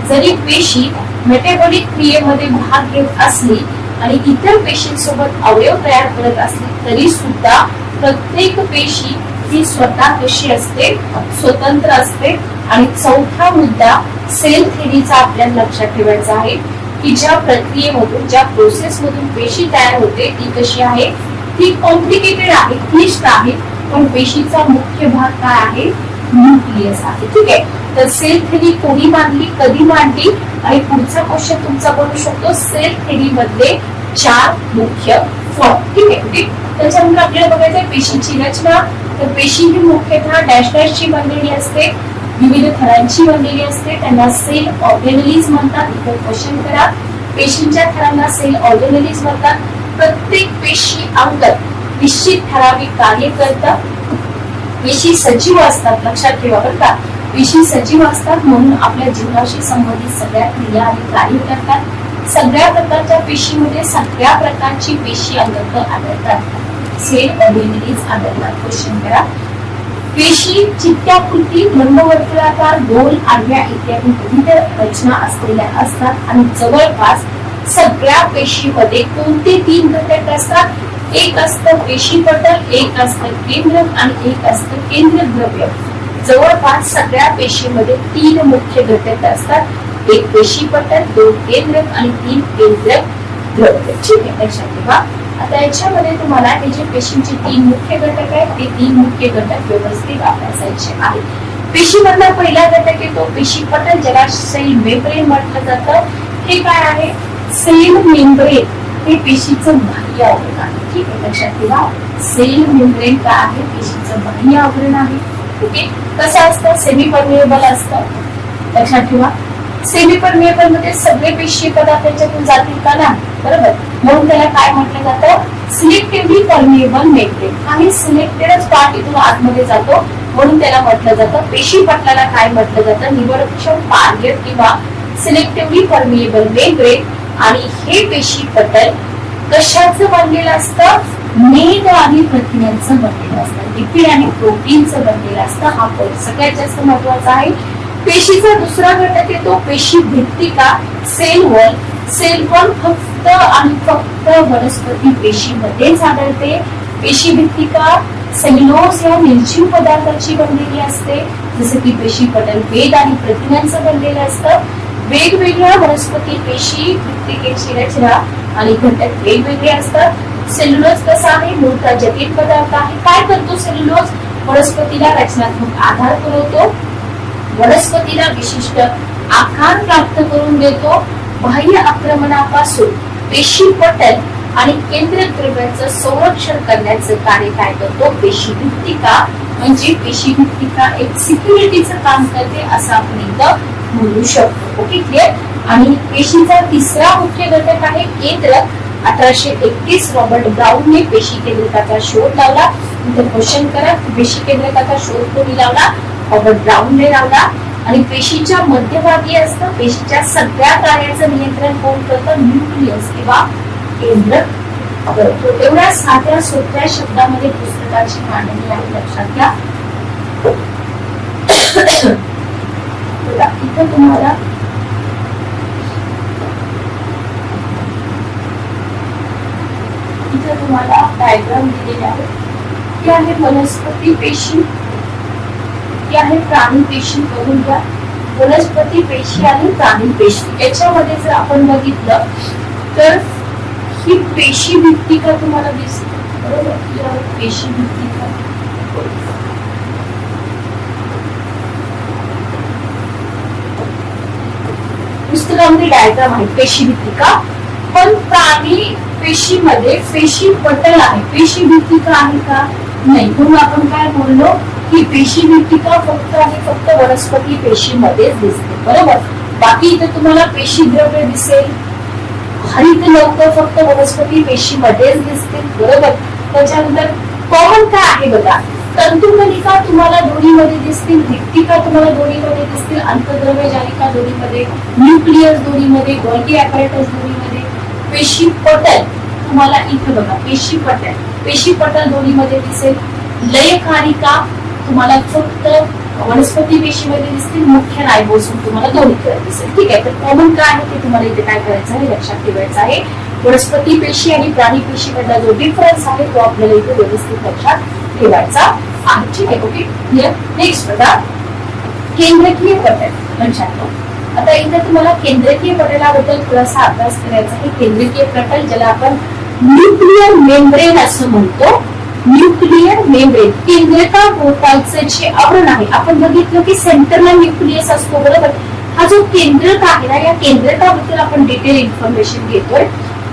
जरी पेशी मेटाबॉलिक क्रियेमध्ये भाग घेत असली आणि इतर पेशींसोबत अवयव तयार करत असली तरी सुद्धा प्रत्येक पेशी ही स्वतः कशी असते, स्वतंत्र असते. आणि चौथा मुद्दा सेल थेअरीचा आपल्याला लक्षात ठेवायचा आहे की ज्या प्रक्रियेमधून, ज्या प्रोसेस मधून पेशी तयार होते ती कशी आहे, ती कॉम्प्लिकेटेड आहे, क्लिष्ट आहे, पण पेशीचा मुख्य भाग काय आहे, न्यूक्लियस आहे. ठीक आहे, तर सेल थेअरी कोणी मांडली, कधी मांडली आणि पुढचा क्वेश्चन तुमचा बनू शकतो सेल थेअरी मधले 4 मुख्य फॉर्म. ठीक आहे, त्याच्यानंतर आपल्याला बघायचं पेशीची रचना. तर पेशी ही मुख्यतः डॅश डॅशची बनलेली असते, विविध थरांची बनलेली असते, त्यांना सेल ऑर्गेनेलिज म्हणतात. इथे क्वेश्चन करा, पेशींच्या थरांना सेल ऑर्गेनेलिज म्हणतात. प्रत्येक पेशी अंग निश्चित ठराविक कार्य करतात. पेशी सजीव असतात, लक्षात ठेवा बरं का, पेशी सजीव असतात म्हणून आपल्या जीवनाशी संबंधित सगळ्या क्रिया आणि कार्य करतात. सगळ्या प्रकारच्या पेशीमध्ये सगळ्या प्रकारची पेशी अंगक आढळतात, सेल ऑर्गेनेलिज आढळतात. क्वेश्चन करा, पेशी चित्त्याकृती, लंबवर्तुळाकार, गोल, आडव्या इत्यादी विविध रचना असलेल्या असतात आणि जवळपास सगळ्या पेशीमध्ये कोणते 3 घटक असतात? एक असतं पेशीपटल, एक असतं केंद्रक आणि एक असतं केंद्रद्रव्य. जवळपास सगळ्या पेशीमध्ये 3 मुख्य घटक असतात, एक पेशीपटल, 2 केंद्रक आणि 3 केंद्रक द्रव्य. ठीक आहे, लक्षात ठेवा. आता याच्यामध्ये तुम्हाला हे जे पेशींचे 3 मुख्य घटक आहेत ते 3 मुख्य घटक व्यवस्थित अभ्यासायचे आहेत. पेशीमधला पहिला घटक येतो पेशीपटल, ज्याला सेल मेम्ब्रेन म्हटलं जातं. हे काय आहे? सेल मेम्ब्रेन हे पेशीचं बाह्य आवरण आहे. ठीक आहे, लक्षात ठेवा. सेल मेम्ब्रेन काय आहे? पेशीचं बाह्य आवरण आहे. ओके, कसं असतं? सेमी परमिएबल असतं, लक्षात ठेवा. सेमी परमिएबल मध्ये सगळे पेशीय पदार्थ त्याच्यातून जातील का ना, बरोबर, म्हणून त्याला काय म्हटलं जातं? Selectively permeable membrane. काही सिलेक्टेडच पार्ट इथून आतमध्ये जातो म्हणून त्याला म्हटलं जातं. पेशी पटलाला काय म्हटलं जातं? निवडक्षम बाह्य किंवा सिलेक्टिव्हली परमिएबल मेम्ब्रेन. आणि हे पेशी पटल कशाचं बनलेलं असतं? मेद आणि प्रथिनांचं बनलेलं असतं, लिपिड आणि प्रोटीनचं बनलेलं असतं. हा सगळ्यात जास्त महत्वाचा आहे. पेशीचा दुसरा घटक येतो पेशी भित्तिका, सेल वॉल. सेल वॉल फक्त आणि फक्त वनस्पती पेशीमध्येच आढळते. पेशी भित्तिका सेल्युलोज या निर्जीव पदार्थाची बनलेली असते, जसे की पेशी पटल वेद आणि प्रथिनांचं बनलेलं असतं. वेगवेगळ्या वनस्पती पेशी भित्तिकेची रचना आणि घटक वेगवेगळे असतात. सेल्युलोज कसा आहे? मूळतः जटिल पदार्थ आहे. काय करतो सेल्युलोज? वनस्पतीला रचनात्मक आधार पुरवतो, वनस्पतीला विशिष्ट आकार प्राप्त करून देतो. बाह्य आक्रमणापासून पेशी पटल आणि केंद्र द्रव्याचं संरक्षण करण्याचं कार्य काय करतो? पेशी भित्तिका. म्हणजे पेशी भित्तिका एक सिक्युरिटीचं काम करते असं आपण इथं म्हणू शकतो. Okay, clear. आणि पेशीचा तिसरा मुख्य घटक आहे केंद्रक. 1831 रॉबर्ट ब्राउनने पेशी केंद्रकाचा शोध लावला. इथे क्वेश्चन करा, पेशी केंद्रकाचा शोध कोणी लावला? रॉबर्ट ब्राउनने लावला. आणि पेशीच्या मध्यभागी असतं. पेशीच्या सगळ्या कार्याचं नियंत्रण कोण करतं? न्यूक्लियस किंवा केंद्रक करतो. एवढ्या साध्या सोप्या शब्दामध्ये पुस्तकाची मांडणी आहे, लक्षात घ्या. इथं तुम्हाला डायग्राम दिलेले आहे. ती आहे वनस्पती पेशी, ती आहे प्राणी पेशी. बघून घ्या, वनस्पती पेशी आणि प्राणी पेशी याच्यामध्ये जर आपण बघितलं तर ही पेशी भित्तिका तुम्हाला दिसते, बरोबर. पेशी भित्तिका पुस्तकामध्ये डायग्राम आहे पेशी भित्तिका. पण प्राणी पेशीमध्ये पेशी पटल आहे, पेशी भित्तिका आहे का? नाही. म्हणून आपण काय बोललो की पेशी भित्तिका फक्त वनस्पती पेशीमध्येच दिसते, बरोबर. बाकी इथे तुम्हाला पेशी द्रव्य दिसेल, हरित लवकर फक्त वनस्पती पेशीमध्येच दिसते, बरोबर. त्याच्यानंतर कॉमन काय आहे बघा, तंतुकणिका तुम्हाला दोन्हीमध्ये दिसतील, भित्तिका तुम्हाला दोन्हीमध्ये दिसतील, अंतर्द्रव्य जालिका दोन्हीमध्ये, न्यूक्लियस दोन्हीमध्ये, गोल्गी ॲपॅरेटस दोन्हीमध्ये, पेशी पटल तुम्हाला इथे बघा, पेशी पटल दोन्हीमध्ये दिसेल, लयकारिका तुम्हाला फक्त वनस्पती पेशीमध्ये दिसतील, मुख्य रायबोसोम तुम्हाला दोन्हीकडे दिसेल. ठीक आहे. तर कॉमन काय आहे ते तुम्हाला इथे काय करायचं आहे, लक्षात ठेवायचं आहे. वनस्पती पेशी आणि प्राणी पेशी मधला जो डिफरन्स आहे तो आपल्याला इथे व्यवस्थित लक्षात ठेवायचा आहे. ठीक आहे. Okay, clear. नेक्स्ट बघा, केंद्रकीय पटल. लक्षात ठेवा. आता इथे तुम्हाला केंद्रकीय पटलाबद्दल थोडासा अभ्यास करायचा आहे. केंद्रकीय पटल ज्याला आपण न्यूक्लियर मेम्ब्रेन असं म्हणतो. न्यूक्लियर मेम्ब्रेन केंद्रकाभोवतालचं जे आवरण आहे, आपण बघितलं की सेंटरला न्यूक्लियस असतो, बरोबर. हा जो केंद्रक आहे ना, या केंद्रकाबद्दल आपण डिटेल इन्फॉर्मेशन घेतोय.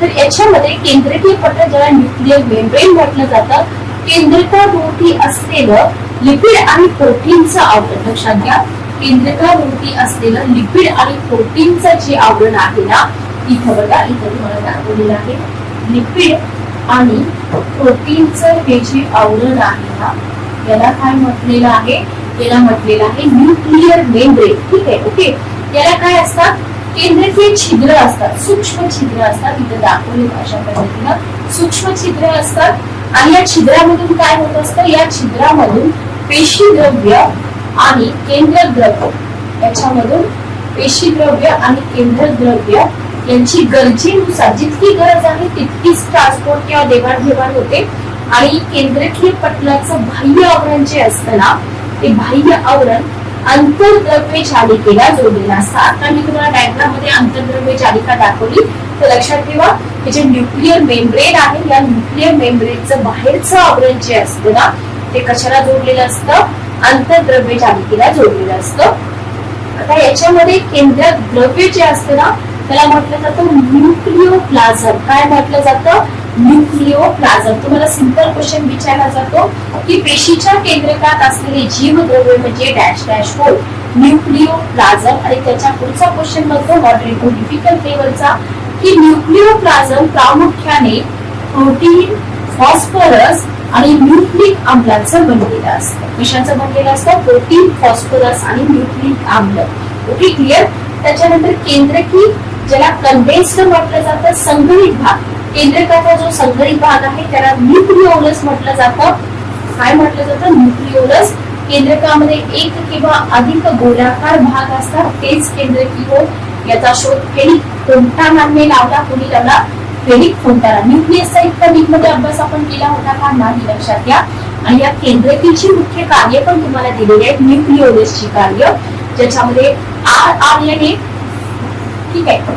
तर याच्यामध्ये केंद्रकीय पटल ज्याला न्यूक्लियर मेम्ब्रेन म्हटलं जातं, केंद्रकाभोवती असलेलं लिपिड आणि प्रोटीनचं आवरण. लक्षात घ्या, केंद्रकाभोवती असलेलं लिपिड आणि प्रोटीनचं जे आवरण आहे ना, इथं बघा, इथं तुम्हाला दाखवलेलं आहे. लिपिड आणि प्रोटीनचं हे जे आवरण आहे ना, याला काय म्हटलेलं आहे? याला म्हटलेलं आहे न्यूक्लियर मेम्ब्रेन. ठीक आहे. ओके. याला काय असतात? केंद्रकीय छिद्र असतात, सूक्ष्म छिद्र असतात. इथे दाखवले अशा पद्धतीनं सूक्ष्म छिद्र असतात. आणि या छिद्रामधून काय होत असतं? या छिद्रामधून पेशी द्रव्य आणि केंद्र द्रव्य, याच्यामधून पेशी द्रव्य आणि केंद्र द्रव्य यांची गरजेनुसार जितकी गरज आहे तितकीच ट्रान्सपोर्ट किंवा देवाणघेवाण होते. आणि केंद्रकीय पटलाचं बाह्य आवरण जे असतं ना, ते बाह्य आवरण अंतर्द्रव्य जालिकेला जोडलेलं असतं. आता मी तुम्हाला डायग्राम मध्ये अंतर्द्रव्य जालिका दाखवली, तर लक्षात ठेवा हे जे न्यूक्लियर मेम्ब्रेन आहे, या न्यूक्लियर मेम्ब्रेनचं बाहेरचं आवरण जे असतं ना, ते कशाला जोडलेलं असतं? अंतर्द्रव्य जालिकेला जोडलेलं असतं. आता याच्यामध्ये केंद्र द्रव्य जे असतं ना, त्याला म्हटलं जातं न्यूक्लिओप्लाझम. काय म्हटलं जातं? न्यूक्लिओप्लाझम. तुम्हाला सिंपल क्वेश्चन विचारला जातो की पेशीच्या केंद्रकात असलेले जीवद्रव्य म्हणजे डॅश डॅश होल न्यूक्लिओप्लाझम. आणि त्याच्या पुढचा क्वेश्चन म्हणतो मॉडरेट टू डिफिकल्ट लेवलचा की न्यूक्लिओप्लाझम प्रामुख्याने प्रोटीन, फॉस्फरस आणि न्यूक्लिक आम्लाचं बनलेलं असतं. कशाचं बनलेलं असतं? प्रोटीन, फॉस्फरस आणि न्यूक्लिक आम्ल. Okay, clear. त्याच्यानंतर केंद्रकी ज्याला कंडेन्स्ड म्हटलं जातं, संग्रहित भाग. केंद्रकाचा जो संग्रहित भाग आहे त्याला न्यूक्लिओलस म्हटलं जातं. काय म्हटलं जातं? न्यूक्लिओलस. केंद्रकामध्ये एक किंवा अधिक गोलाकार भाग असतात, तेच केंद्रकी होय. याचा शोध फेलिक फोंटानाने लावला. कोणी लावला? फेलिक फोंटाना. न्यूक्लियसचा इतका डीप मध्ये अभ्यास आपण केला होता का? नाही, लक्षात घ्या. आणि या केंद्रकीची मुख्य कार्य पण तुम्हाला दिलेली आहेत, न्यूक्लिओलसची कार्य, ज्याच्यामध्ये RNA, ठीक आहे,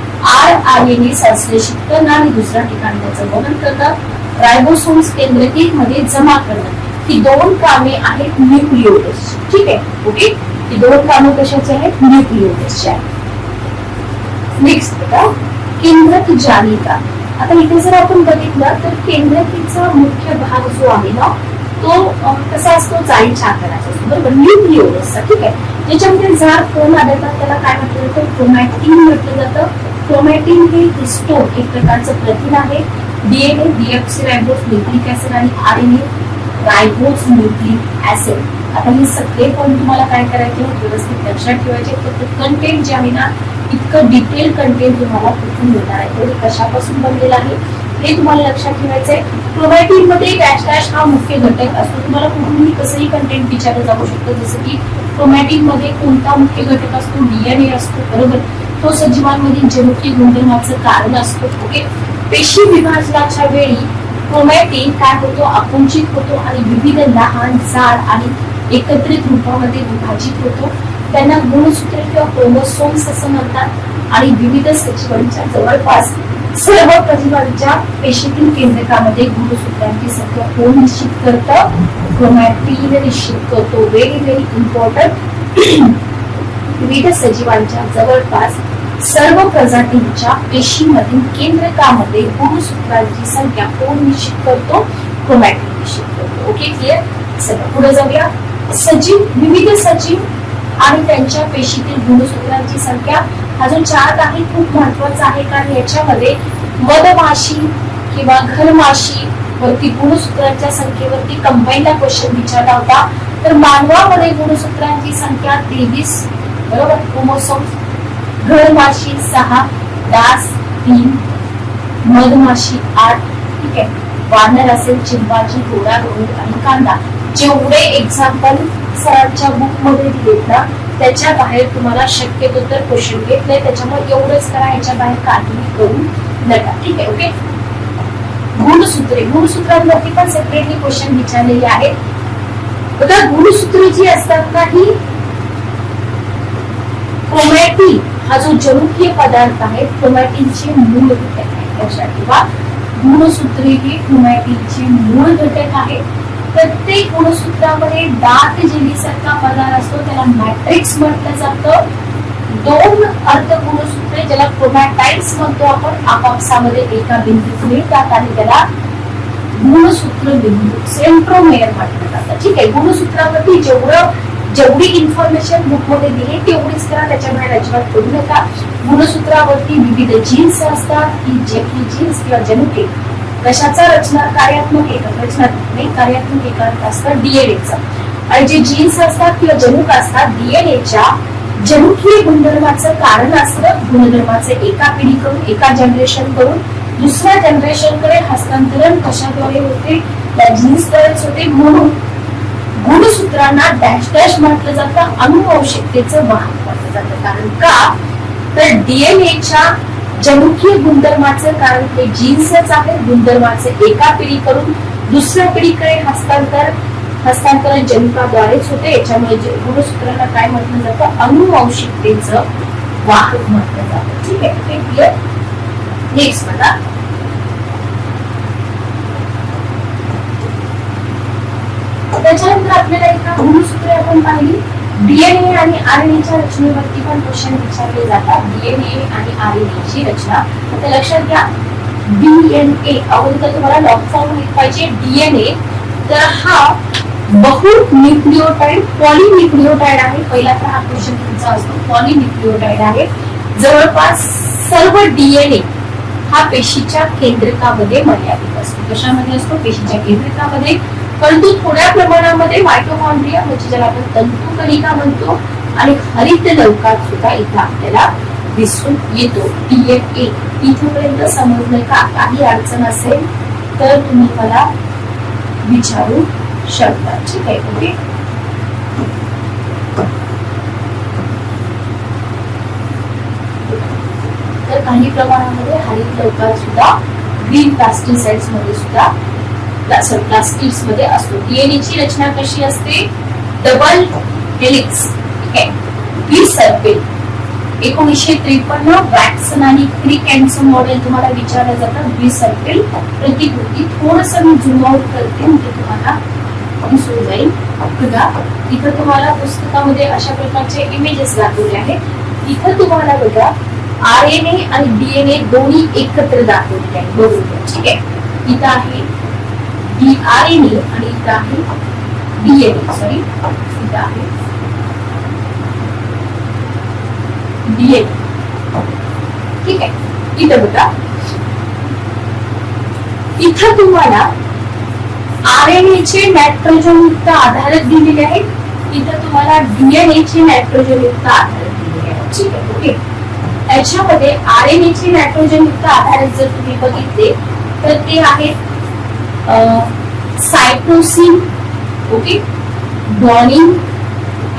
RNA संश्लेषित करणं आणि दुसऱ्या ठिकाणी त्याचं वहन करणं, रायबोसोम्स केंद्रकी मध्ये जमा करणं, ही दोन कामे आहेत न्यूक्लिओलसची. ठीक आहे. ओके, ही दोन कामे कशाची आहेत? न्यूक्लिओलसची आहेत. नेक्स्ट बघा, केंद्रक जालिका. आता इथे जर आपण बघितलं तर केंद्रकीचा मुख्य भाग जो आहे ना तो कसा असतो, जाळीच्या आकाराचा असतो, बरोबर, न्यूक्लिओलस. ठीक आहे, ज्याच्यामध्ये जाड कोण आढळतात त्याला काय म्हटलं जातं, क्रोमॅटिन म्हटलं जातं. क्रोमॅटिन हे हिस्टोन एक प्रकारचं प्रथिन आहे. डीएनए डीऑक्सिरायबोज न्यूक्लिक ऍसिड आणि आरएनए रायबोज न्यूक्लिक ऍसिड. आता हे सगळे पॉईंट तुम्हाला काय करायचे, व्यवस्थित लक्षात ठेवायचे. फक्त कंटेंट जे आहे ना इतकं डिटेल कंटेंट तुम्हाला कुठून मिळणार आहे, तर कशापासून बनलेलं आहे हे तुम्हाला लक्षात ठेवायचंय. क्रोमॅटिन मध्ये डॅश डॅश हा मुख्य घटक असतो. तुम्हाला कुठूनही कसंही कंटेंट विचारलं जाऊ शकतं, जसं की क्रोमॅटिन मध्ये कोणता मुख्य घटक असतो, डीएनए असतो, बरोबर. तो सजीवांमधील जनुकीय गुणधर्माचं कारण असतो. ओके, पेशी विभाजनाच्या वेळी क्रोमॅटिन काय होतो, आकुंचित होतो आणि विविध लहान जाड आणि एकत्रित रूपामध्ये विभाजित होतो. त्यांना गुणसूत्रे किंवा क्रोमोसोम्स असं म्हणतात. आणि विविध सजीवांच्या जवळपास सर्व प्रजीवांच्या पेशीतील केंद्रकामध्ये गुणसूत्रांची संख्या कोण निश्चित करतं, क्रोमॅटिन निश्चित करतो. Very very important. विविध सजीवांच्या जवळपास सर्व प्रजातींच्या पेशीमधील केंद्रकामध्ये गुणसूत्रांची संख्या कोण निश्चित करतो, क्रोमॅटिन निश्चित करतो. Okay, clear. चला पुढे जाऊया. सजीव, विविध सजीव आणि त्यांच्या पेशीतील गुणसूत्रांची संख्या. हा जो चार्ट आहे खूप महत्वाचा आहे, कारण याच्यामध्ये मधमाशी किंवा घरमाशी वरती गुणसूत्रांच्या संख्येवरती कंबाईनला क्वेश्चन विचारला होता. तर मानवामध्ये गुणसूत्रांची संख्या 23, बरोबर, क्रोमोसोम्स. घरमाशी 6, डास 3, मधमाशी 8. ठीक आहे, वानर असेल, चिंपांजी, घोडा, गरुड आणि कांदा. जेवढे एक्झाम्पल सरांच्या बुक मध्ये दिलेत ना त्याच्या बाहेर तुम्हाला शक्यतो तर क्वेश्चन घेतले, त्याच्यामुळे एवढंच करा, याच्या बाहेर काहीही करू नका. ठीक आहे, ओके. गुणसूत्रे, गुणसूत्रांवरती पण सेपरेटली क्वेश्चन विचारलेले आहेत. बघा, गुणसूत्रे जी असतात ना ही क्रोमॅटिन हा जो जनुकीय पदार्थ आहे क्रोमॅटिनचे मूळ घटक आहे. लक्षात ठेवा, गुणसूत्रे ही क्रोमॅटिनचे मूळ घटक आहे. प्रत्येक गुणसूत्रामध्ये दाट जेलीसारखा पदार्थ असतो, त्याला मॅट्रिक्स म्हटलं जातं. 2 अर्ध गुणसूत्रे ज्याला क्रोमॅटाइड्स म्हणतो आपण, आपापसामध्ये एका बिंदूत मिळतात आणि त्याला गुणसूत्र बिंदू सेंट्रोमेअर म्हटलं जातं. ठीक आहे, गुणसूत्रावरती जेवढी इन्फॉर्मेशन बुक मध्ये दिली तेवढीच करा, त्याच्या बाहेर अजिबात करू नका. गुणसूत्रावरती विविध जीन्स असतात, की जे की जीन्स किंवा जनुके कशाचा कार्यात्मक एकक असतं, डीएनएचा. आणि जे जीन्स असतात किंवा जनुक असतात डीएनएच्या जनुकीय गुणधर्माचं कारण असतं. गुणधर्माचे एका पिढीकडून एका जनरेशन कडून दुसऱ्या जनरेशन कडे हस्तांतरण कशाद्वारे होते, त्या जीन्सद्वारेच होते. म्हणून गुणसूत्रांना डॅश डॅश म्हटलं जातं, अनुवंशिकतेचं वाहक म्हटलं जातं. कारण का, तर डीएनएच्या जनुकीय गुणधर्माचं कारण ते जीन्सच आहे. गुणधर्माचे एका पिढीकडून दुसऱ्या पिढीकडे हस्तांतरण जनुकाद्वारेच होते. याच्यामुळे गुणसूत्रांना काय म्हटलं जातं, अनुवंशिकतेचं वाहक म्हटलं जातं. ठीक आहे, क्लिअर. नेक्स्ट बघा, त्याच्यानंतर आपल्याला एका गुणसूत्रे आपण पाहिली. डीएनए आणि आरएनएच्या रचनेवरती पण क्वेश्चन विचारले जातात. डीएनए आणि आरएनएची रचना, तर लक्षात घ्या. डीएनए अगोदर तुम्हाला लॉंग फॉर्म माहित पाहिजे. डीएनए तर हा बहुन्यूक्लियोटाइड पॉलिन्यूक्लियोटाइड आहे. पहिला तर हा क्वेश्चन तुमचा असतो, पॉलिन्यूक्लियोटाइड आहे. जवळपास सर्व डीएनए हा पेशीच्या केंद्रकामध्ये मर्यादित असतो. कशामध्ये असतो, पेशीच्या केंद्रकामध्ये. परंतु थोड्या प्रमाणामध्ये मायटोकॉन्ड्रिया म्हणजे ज्याला आपण तंतुकणिका म्हणतो आणि हरित लवकात सुद्धा इथं आपल्याला दिसून येतो. डीएनए इथपर्यंत समजलं का? काही अडचण असेल तर तुम्ही मला विचारू शकता. ठीक आहे, ओके. तर काही प्रमाणामध्ये हरित लवकात सुद्धा ग्रीन प्लास्टिसाइड्स मध्ये सुद्धा प्लास्टिक्स मध्ये असतो. डीएनएची रचना कशी असते, डबल हेलिक्स. बी सर्कल. 1953 वॅटसन आणि क्रिक यांचं मॉडेल तुम्हाला विचारलं जातं. बी सर्कल प्रतिकृती. थोडस मी झूम आउट करते म्हणजे तुम्हाला दिसून जाईल. बघा, इथं तुम्हाला पुस्तकामध्ये अशा प्रकारचे इमेजेस दाखवले आहेत. इथं तुम्हाला बघा RNA आणि DNA दोन्ही एकत्र दाखवलेले आहे. बरोबर, ठीक आहे. इथं आहे RNA आणि इथं आहे DNA, सॉरी इथं आहे DNA, ठीक आहे. इथं बघा, इथं तुम्हाला RNA चे नायट्रोजन युक्त आधारक दिलेले आहेत, इथं तुम्हाला DNA चे नायट्रोजन युक्त आधारक दिलेले आहेत, ठीक आहे. ओके, याच्यामध्ये RNA चे नायट्रोजन युक्त आधारक जर तुम्ही बघितले तर ते आहेत सायटोसिन, ओके, ग्वानिन,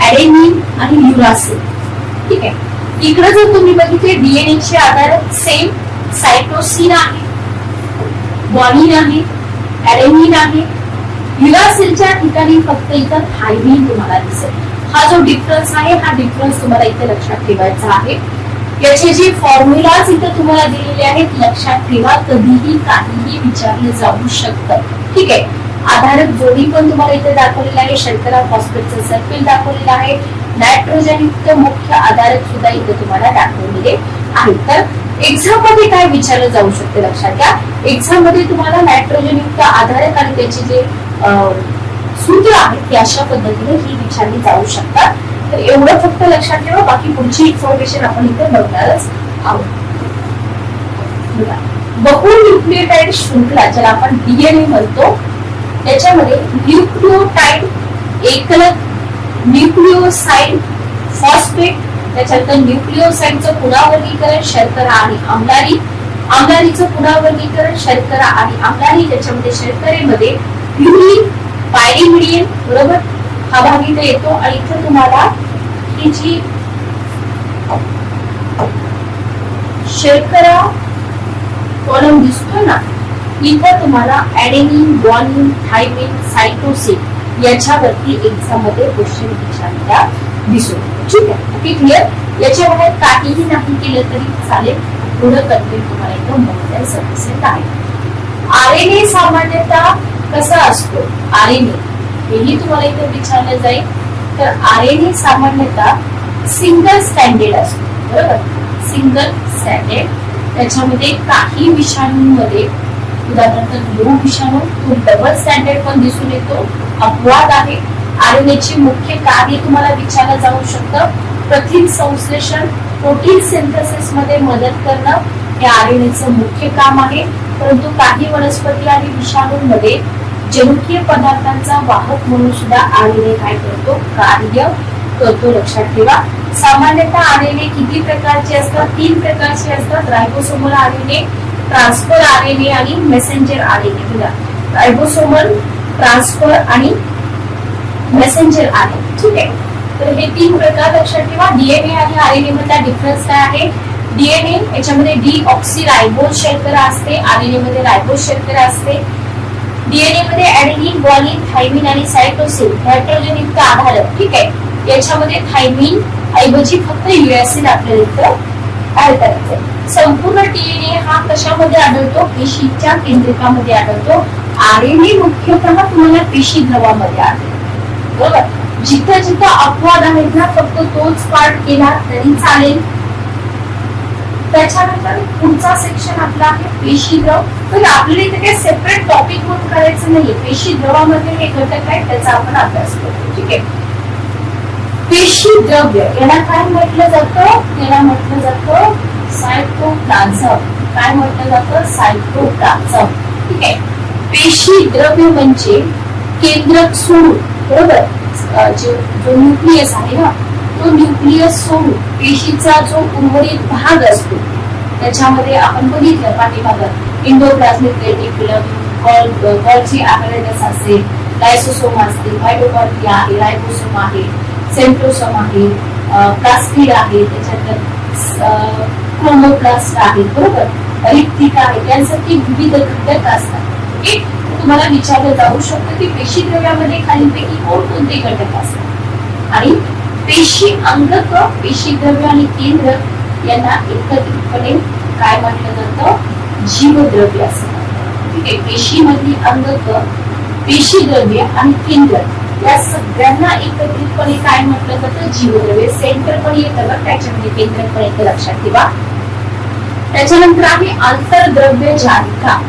ऍडेनिन आणि युरासिल, ठीक आहे. इकडे जर तुम्ही बघितले DNA चे आधारक सेम सायटोसिन आहे, ग्वानिन आहे, ऍडेनिन आहे. युरासिलच्या ठिकाणी फक्त इथं थायमिन तुम्हाला दिसेल. हा जो डिफरन्स आहे, हा डिफरन्स तुम्हाला इथे लक्षात ठेवायचा आहे. याचे जे फॉर्म्युलाज इथं तुम्हाला दिलेले आहेत लक्षात ठेवा, कधीही काहीही विचारलं जाऊ शकतं, ठीक आहे. आधारक जोडी पण तुम्हाला इथे दाखवलेला आहे, शर्करा फॉस्फेटचं सर्कल दाखवलेलं आहे, नायट्रोजन युक्त मुख्य आधारक सुद्धा इथे तुम्हाला दाखवलेले आहे. तर एक्झाम मध्ये काय विचारलं जाऊ शकते लक्षात घ्या. एक्झाम मध्ये तुम्हाला नायट्रोजन युक्त आधारक आणि त्याचे जे सूत्र आहेत ते अशा पद्धतीने ही विचारली जाऊ शकतात. तर एवढं फक्त लक्षात ठेवा, बाकी पुढची इन्फॉर्मेशन आपण इथे बघणारच आहोत. बहुन्यूक्लियोटाइड शृंखला ज्याला आपण DNA म्हणतो, त्याच्यामध्ये न्यूक्लियोटाइड एकलक, न्यूक्लियोसाइड, फॉस्फेट, त्याच्यानंतर न्यूक्लियोसाइडचं पुनर्वर्गीकरण शर्करा आणि आम्लारी, आम्लारीचं पुनर्वर्गीकरण शर्करा आणि आम्लारी, त्याच्यामध्ये शर्करेमध्ये प्युरिन, पायरिमिडियन, बरोबर, हा भाग इथे येतो. आणि इथे तुम्हाला ही जी शर्करा कॉलम दिसतो ना, इथं तुम्हाला ऍडेनिन, ग्वानिन, थायमिन, सायटोसिन याच्यावरती एक्झाम मध्ये क्वेश्चन विचारलेला दिसतो, ठीक आहे. Okay, clear. याच्या बाहेर काहीही नाही केलं तरी चालेल, पुढे कंटेंट तुम्हाला इथं मोठ्या सफिशियंट आहे. RNA सामान्यतः कसा असतो, RNA हेही तुम्हाला इथे विचारलं जाईल. तर RNA सामान्यतः सिंगल स्टँडर्ड असतो, बरोबर, सिंगल स्टँडर्ड. त्याच्यामध्ये काही विषाणूंमध्ये, उदाहरणार्थ लोह विषाणू, तो डबल स्टँडर्ड पण दिसून येतो. अपवाद आहे. RNA चे मुख्य कार्य तुम्हाला विचारलं जाऊ शकतं. प्रथिन संश्लेषण, प्रोटीन सिंथेसिस मध्ये मदत करणं हे RNAचं मुख्य काम आहे. परंतु काही वनस्पती आणि विषाणूंमध्ये जनुकीय पदार्थांचा वाहक म्हणून सुद्धा RNA काय करतो, कार्य करतो, लक्षात ठेवा. सामान्यतः RNA किती प्रकारचे असतात, 3 प्रकारचे असतात. रायबोसोमल RNA, ट्रान्सफर RNA आणि मेसेंजर RNA. रायबोसोमल, ट्रान्सफर आणि मेसेंजर RNA, ठीक आहे. तर हे 3 प्रकार लक्षात ठेवा. DNA आणि RNA मधला डिफरन्स काय आहे. DNA याच्यामध्ये डीऑक्सीरायबोज शर्करा असते, RNA मध्ये रायबोज शर्करा असते. DNA मध्ये ऍडेनिन, ग्वानिन, थायमिन आणि सायटोसिन नायट्रोजन युक्त आधारक, ठीक आहे. याच्यामध्ये थायमिन ऐवजी फक्त युरासिल आपल्याला इथं ऍड करायचं. संपूर्ण DNA हा कशामध्ये आढळतो, पेशीच्या केंद्रकामध्ये आढळतो. RNA मुख्यतः तुम्हाला पेशी द्रवामध्ये आढळतो, बरोबर. जिथं जिथं अपवाद आहेत ना, फक्त तोच पार्ट केला तरी चालेल. त्याच्यानंतर पुढचा सेक्शन आपला आहे पेशी द्रव. तर आपल्याला इथे काही सेपरेट टॉपिक म्हणून करायचं नाहीये. पेशी द्रवामध्ये हे घटक आहेत त्याचा आपण अभ्यास करतो, ठीक आहे. पेशी द्रव्य याला काय म्हटलं जातं, याला म्हटलं जातं सायटोप्लाझम. काय म्हटलं जातं, सायटोप्लाझम, ठीक आहे. पेशी द्रव्य म्हणजे केंद्रक सोडून, बरोबर, जो न्यूक्लियस आहे ना, तो न्यूक्लियस सोडून पेशीचा जो उर्वरित भाग असतो त्याच्यामध्ये आपण बघितलं पाठीमागं एंडोप्लाझ्मिक रेटिक्युलम, गॉल्जी ॲपॅरेटस असेल, लायसोसोम असतील, मायटोकॉन्ड्रिया आहे, रायबोसोम आहे, सेंट्रोसोम आहे, प्लास्टिड आहे, त्याच्यानंतर क्रोमोप्लास्ट आहे, बरोबर, रिक्तिका आहे. यांसारखी विविध घटक असतात. ओके, तुम्हाला विचारलं जाऊ शकतं की पेशी द्रव्यामध्ये खालीलपैकी कोणकोणते घटक असतात. आणि पेशी अंगक, पेशी द्रव्य आणि केंद्र यांना एकत्रितपणे काय म्हटलं जातं, जीवद्रव्य असं म्हणतात, ठीक आहे. पेशीमधली अंगक, पेशी द्रव्य आणि केंद्र या सगळ्यांना एकत्रितपणे काय म्हटलं जातं, जीवद्रव्य. सेंटर पण येतं बघ त्याच्यामध्ये, केंद्र पण येतं, लक्षात ठेवा. त्याच्यानंतर आहे आंतरद्रव्य जालिका.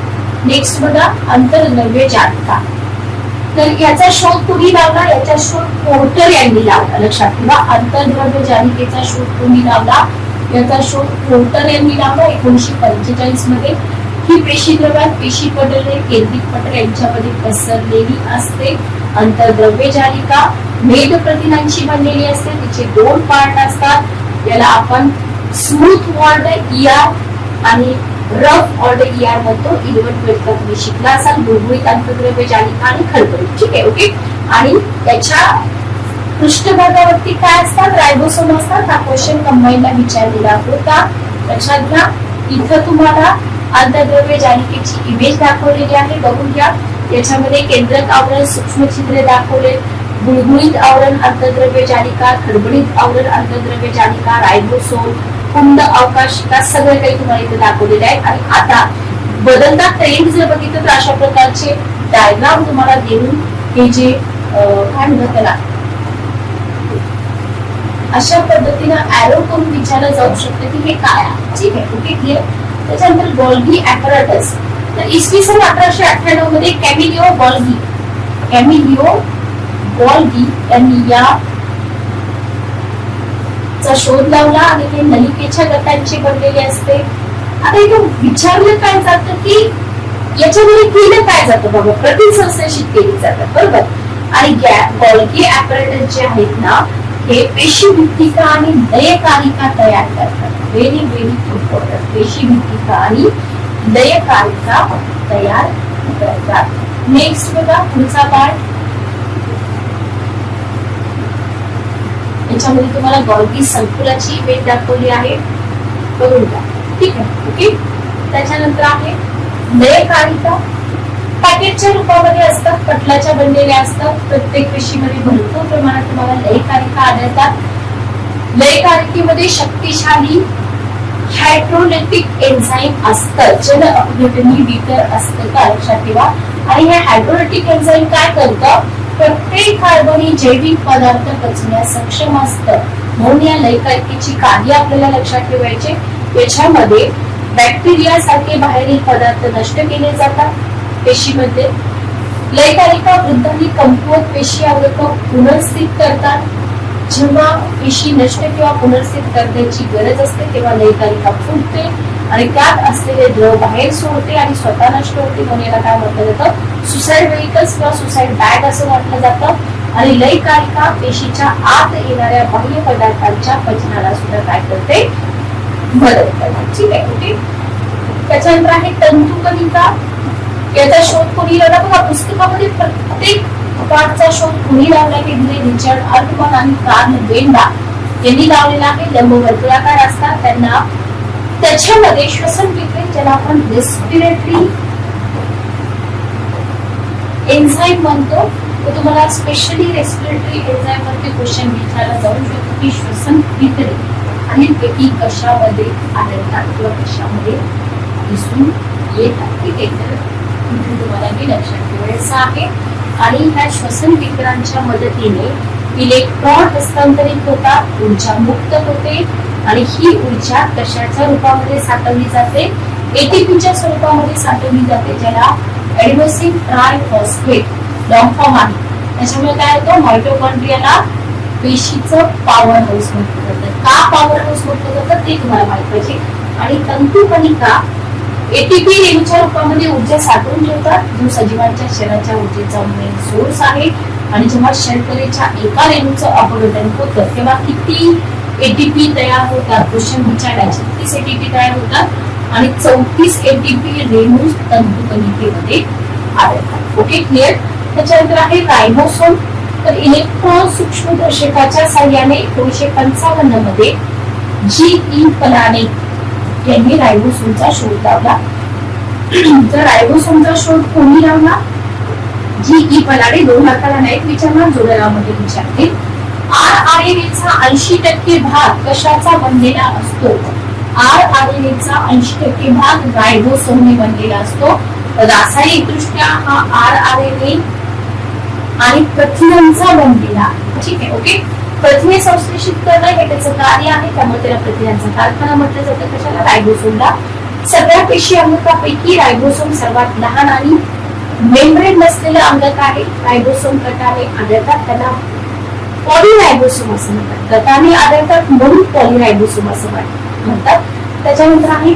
नेक्स्ट बघा आंतरद्रव्य जालिका. तर याचा शोध कुणी लावला? याचा शोध पोर्टर यांनी लावला. लक्षात ठेवा, आंतरद्रव्य जालिकेचा शोध कुणी लावला? याचा शोध पोर्टर यांनी लावला 1945 मध्ये. ही पेशीद्रव्यात पेशी पटले केंद्रित पटल यांच्यामध्ये पसरलेली असते. आंतरद्रव्य जालिका मेद प्रथिनांची बनलेली असते. तिचे 2 पार्ट असतात. याला आपण स्मूथ वॉल्ड ER आणि रफ वॉल्ड ER म्हणतो. 11-12 तुम्ही शिकला असाल. गुळगुळीत आंतरद्रव्य जालिका आणि खडबडीत. ठीक आहे, ओके. आणि त्याच्या पृष्ठभागावरती काय असतात? रायबोसोम असतात. हा क्वेश्चन कंबाईनला विचारलेला होता. लक्षात घ्या. इथं तुम्हाला आंतरद्रव्य जालिकेची इमेज दाखवलेली आहे, बघून घ्या. याच्यामध्ये केंद्रक आवरण, सूक्ष्म छिद्रे दाखवले, गुळगुळीत आवरण आंतरद्रव्य जालिका, खडबडीत आवरण आंतरद्रव्य जालिका, रायबोसोम, कुंद अवकाशिका, सगळे काही तुम्हाला इथे दाखवलेले आहे. आणि आता बदलता ट्रेंड जर बघितलं तर अशा प्रकारचे डायग्राम तुम्हाला देऊन हे जे काय म्हणतात त्याला अशा पद्धतीनं ऍरो करून विचारलं जाऊ शकतं की हे काय आहे. ठीक आहे, ओके, क्लिअर. त्याच्यानंतर गोल्गी ॲपॅरेटस. तर इसवी सन 1898 मध्ये कॅमिलिओ गोल्गी यांनी या चा शोध लावला आणि हे नलिकेच्या गटांचे बनलेले असते. आता इथं विचारलं काय जातं की याच्यामध्ये केलं काय जातं बाबा? प्रतिसंश्लेषित केली जातात, बरोबर. आणि गोल्गी ॲपॅरेटस जे आहेत ना, हे पेशीभित्तिका आणि लयकालिका तयार करतात. Very very important. पेशीभित्तिका आणि लयकालिका तयार करतात. नेक्स्ट बघा पुढचा पार्ट. याच्यामध्ये तुम्हाला गोल्गी संकुलाची इमेज दाखवली आहे, बघून घ्या. ठीक आहे, ओके. त्याच्यानंतर आहे लयकालिका. पॅकेटच्या रूपामध्ये असतात, पटलाच्या बनलेल्या असतात. प्रत्येक पेशीमध्ये भरपूर प्रमाणात तुम्हाला लयकालिका आढळतात. लयकालिकेमध्ये शक्तिशाली हायड्रोलिटिक एन्झाईम असतं. जल अपघटनी विकर असतं का? लक्षात ठेवा. आणि हे हायड्रोलिटिक एन्झाईम काय करतं? प्रत्येक कार्बनी जैविक पदार्थ पचण्यास सक्षम असतं. म्हणून या लयकालिकेची कार्य आपल्याला लक्षात ठेवायचे. याच्यामध्ये बॅक्टेरिया सारखे बाहेरील पदार्थ नष्ट केले जातात पेशीमध्ये. लयकालिका वृद्ध आणि कमकुवत पेशी आवृत्त पुनर्स्थित करतात. जेव्हा पेशी नष्ट किंवा पुनर्स्थित करण्याची गरज असते तेव्हा लयकालिका फुटते आणि त्यात असलेले द्रव बाहेर सोडते आणि स्वतः नष्ट होते. म्हणून याला काय म्हटलं जातं? सुसाइड व्हेहिकल्स किंवा सुसाइड बॅग असं म्हटलं जातं. आणि लयकालिका पेशीच्या आत येणाऱ्या बाह्य पदार्थांच्या पचनाला सुद्धा काय करते? मदत करते. ठीक आहे, ओके. त्याच्यानंतर आहे तंतुकणिका. याचा शोध कोणी लावला? बघा पुस्तकामध्ये प्रत्येक पार्टचा शोध कोणी लावला? रिचर्ड अल्टमन आणि कार्ल वेंडा यांनी लावलेला आहे. लंबवर्तुळाकार असतात. त्यांना त्याच्यामध्ये श्वसन विक्रिया ज्याला आपण रेस्पिरेटरी एन्झाईम म्हणतो, तर तुम्हाला स्पेशली रेस्पिरेटरी एन्झाईम वरती क्वेश्चन विचारला जाऊ शकतो की श्वसन विक्रिया आणि पैकी कशामध्ये आढळतात किंवा कशामध्ये दिसून येतात. ठीक आहे, तर तुम्हाला हे लक्षात ठेवायचं आहे. आणि ह्या श्वसन विकारांच्या मदतीने इलेक्ट्रॉन हस्तांतरित होतात, ऊर्जा मुक्त होते आणि ही ऊर्जा कशाच्या रूपामध्ये साठवली जाते? एटीपीच्या स्वरूपामध्ये साठवली जाते, ज्याला ऍडेनोसिन ट्रायफॉस्फेट लॉंग फॉर्म आहे. त्याच्यामुळे काय होतं? मायटोकॉन्ड्रियाला पेशीचं पॉवर हाऊस म्हटलं जातं. का पॉवर हाऊस म्हटलं जातं ते तुम्हाला माहित पाहिजे. आणि तंतुकणिका एटीपी रेणूच्या रूपामध्ये ऊर्जा साठवून ठेवतात, जो सजीवांच्या शरीराच्या ऊर्जेचा मेन सोर्स आहे. आणि जेव्हा शर्करेच्या एका रेणूचं अपघटन होतं तेव्हा किती एटीपी तयार होतात? क्वेश्चन विचारायचे 30 एटीपी तयार होतात आणि 34 एटीपी रेणू तंतुकणिकेमध्ये आढळतात. Okay, clear. त्याच्यानंतर आहे रायबोसोम. तर इलेक्ट्रॉन सूक्ष्मदर्शकाच्या साह्याने 1955 मध्ये G.E. पलाने यांनी रायबोसोमचा शोध लावला. तर रायबोसोमचा शोध कोणी लावला? G.E. पलाने. 2 मार्काला नाही विचारणार, जोड्यामध्ये विचारते. RNA-चा 80% भाग कशाचा बनलेला असतो? RNA-चा 80% भाग रायबोसोमने बनलेला असतो. रासायनिक दृष्ट्या हा RNA आणि प्रथिनांचा बनलेला. ठीक आहे, ओके. प्रथिने संश्लेषित करणं हे त्याचं कार्य आहे, त्यामुळे त्याला प्रथिनांचा कारखाना म्हटलं जातं. कशाला? रायबोसोमला. सगळ्या पेशी अंगकापैकी रायबोसोम सर्वात लहान आणि मेम्ब्रेन नसलेलं अंगक आहे. रायबोसोम गटाने आढळतात, त्यांना पॉलीरायबोसोम असं म्हणतात. गटाने आढळतात म्हणून पॉलीरायबोसोम असं म्हणतात. त्याच्यानंतर आहे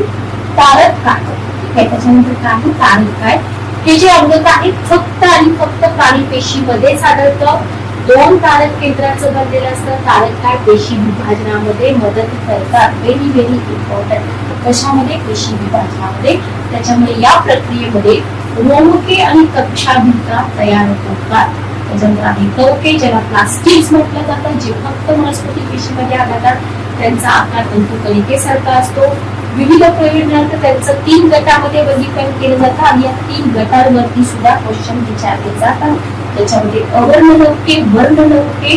तारक काय. ठीक आहे, त्याच्यानंतर काय? तारक काय. हे जे अंगक आहेत फक्त आणि फक्त प्राणी पेशीमध्येच आढळतं. 2 तारक केंद्राचं बनलेलं असतं. तारक काय पेशी विभाजनामध्ये मदत करतात. Very very important. कशामध्ये? पेशी विभाजनामध्ये. त्याच्यामुळे या प्रक्रियेमध्ये रोमके आणि कक्षाभिंता तयार होतात. त्याच्यानंतर आहे कवके, ज्याला प्लास्टिड्स म्हटलं जातं, जे फक्त वनस्पती पेशीमध्ये आढळतात. त्यांचा आकार तंतुकणिकेसारखा असतो. विविध प्रयोजनार्थ त्यांचं 3 गटामध्ये वर्गीकरण केलं जातं आणि या 3 गटांवरती सुद्धा क्वेश्चन विचारले जातात. त्याच्यामध्ये अवर्णलवके, वर्णलवके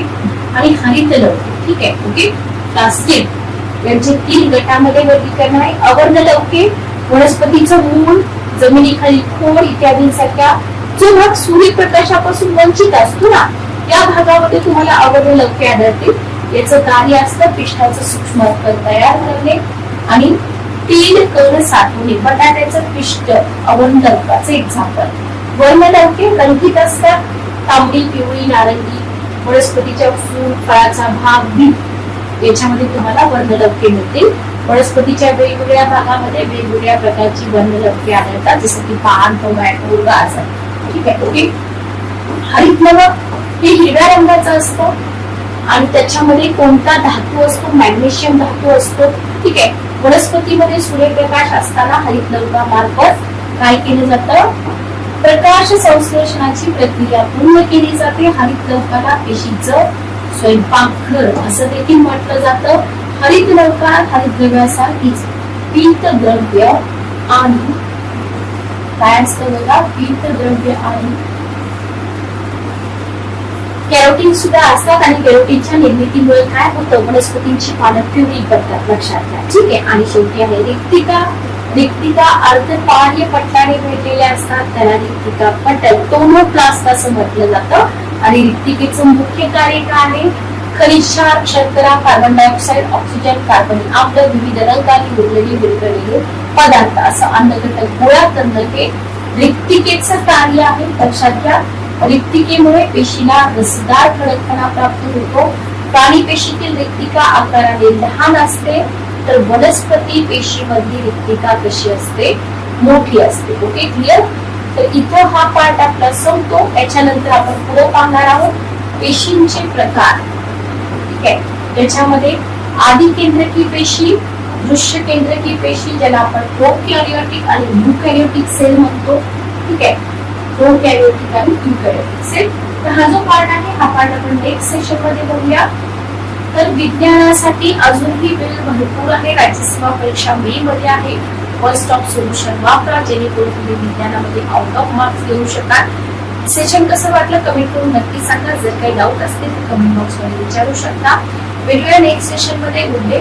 आणि हरितलवके. ठीक आहे, ओके. प्लास्टिड यांचे 3 गटामध्ये वर्गीकरण आहे. अवर्णलवके वनस्पतीचं मूळ, जमिनीखाली खोड इत्यादींसारख्या जो भाग सूर्यप्रकाशापासून वंचित असतो ना, या भागामध्ये तुम्हाला अवर्णलवके आढळतील. याचं कार्य असतं पिष्ठाचं सूक्ष्म स्तर तयार करणे आणि तीन कण साठवणे. बटाट्याचं पिष्ट अवर्णलवकाचे एक्झाम्पल. वर्णलवके रंगीत असतात, तांबडी, पिवळी, नारंगी. वनस्पतीच्या फूल, फळाचा भाग, बी याच्यामध्ये तुम्हाला वर्णलवके मिळतील. वनस्पतीच्या वेगवेगळ्या भागामध्ये वेगवेगळ्या प्रकारची वर्णलवके आढळतात, जसं की पान, टोमॅटो, गाजर. ठीक आहे, ओके. हरितलवक हे हिरव्या रंगाचं असतं आणि त्याच्यामध्ये कोणता धातू असतो? मॅग्नेशियम धातू असतो. ठीक आहे. वनस्पतीमध्ये सूर्यप्रकाश असताना हरितलवकामार्फत काय केलं जातं? प्रकाश संश्लेषणाची प्रक्रिया पूर्ण केली जाते. हरितलवकाला पेशीचं स्वयंपाकघर असं देखील म्हटलं जातं. हरितलवकात हरितद्रव्यासारखीच पीतद्रव्य आणि काय असतं बघा? पीतद्रव्य आणि कॅरोटीन सुद्धा असतात आणि कॅरोटीनच्या निर्मितीमुळे काय होतं? वनस्पतींची पानं पिवळी पडतात, लक्षात घ्या. ठीक आहे. आणि शेवटी आहे रिक्तिका. रिक्तिका अर्धपार्य पटलाने भेटलेल्या असतात, त्याला रिक्तिका पटल, टोनोप्लास्ट असं म्हटलं जातं. आणि रिक्तिकेचं मुख्य कार्य काय आहे? खनिज क्षार, शर्करा, कार्बन डायऑक्साईड, ऑक्सिजन, कार्बनिक आम्ल, विविध रंगाने उरलेले विरघळलेले पदार्थ असं अन्नघटक गोळा करणं हे रिक्तिकेचं कार्य आहे. लक्षात घ्या. रिक्तिकेमुळे पेशीला रसदार ठळकपणा प्राप्त होतो. प्राणी पेशीतील रिक्तिका आकाराने लहान असते, तर वनस्पती पेशीमधली रिक्तिका कशी असते? मोठी असते. Okay, clear. तर इथं हा पार्ट आपला संपतो. याच्यानंतर आपण पुढे पाहणार आहोत पेशींचे प्रकार. ठीक आहे. त्याच्यामध्ये आदि केंद्रकी पेशी, दृश्य केंद्रकी पेशी, ज्याला आपण प्रोकॅरियोटिक आणि यूकॅरियोटिक सेल म्हणतो. ठीक आहे. प्रोकॅरियोटिक आणि यूकॅरियोटिक सेल. तर हा जो पार्ट आहे हा पार्ट आपण नेक्स्ट सेशन मध्ये बघूया. तर विज्ञानासाठी अजूनही वेळ भरपूर आहे. राज्यसेवा परीक्षा मे मध्ये आहे. फर्स्ट स्टॉप सोल्युशन वापरा, जेणेकरून तुम्ही विज्ञानामध्ये आउट ऑफ मार्क्स घेऊ शकाल. सेशन कसं वाटलं कमेंट करून नक्की सांगा. जर काही डाऊट असतील तर कमेंट बॉक्स मध्ये विचारू शकता. वेगवेगळ्या नेक्स्ट सेशन मध्ये उद्या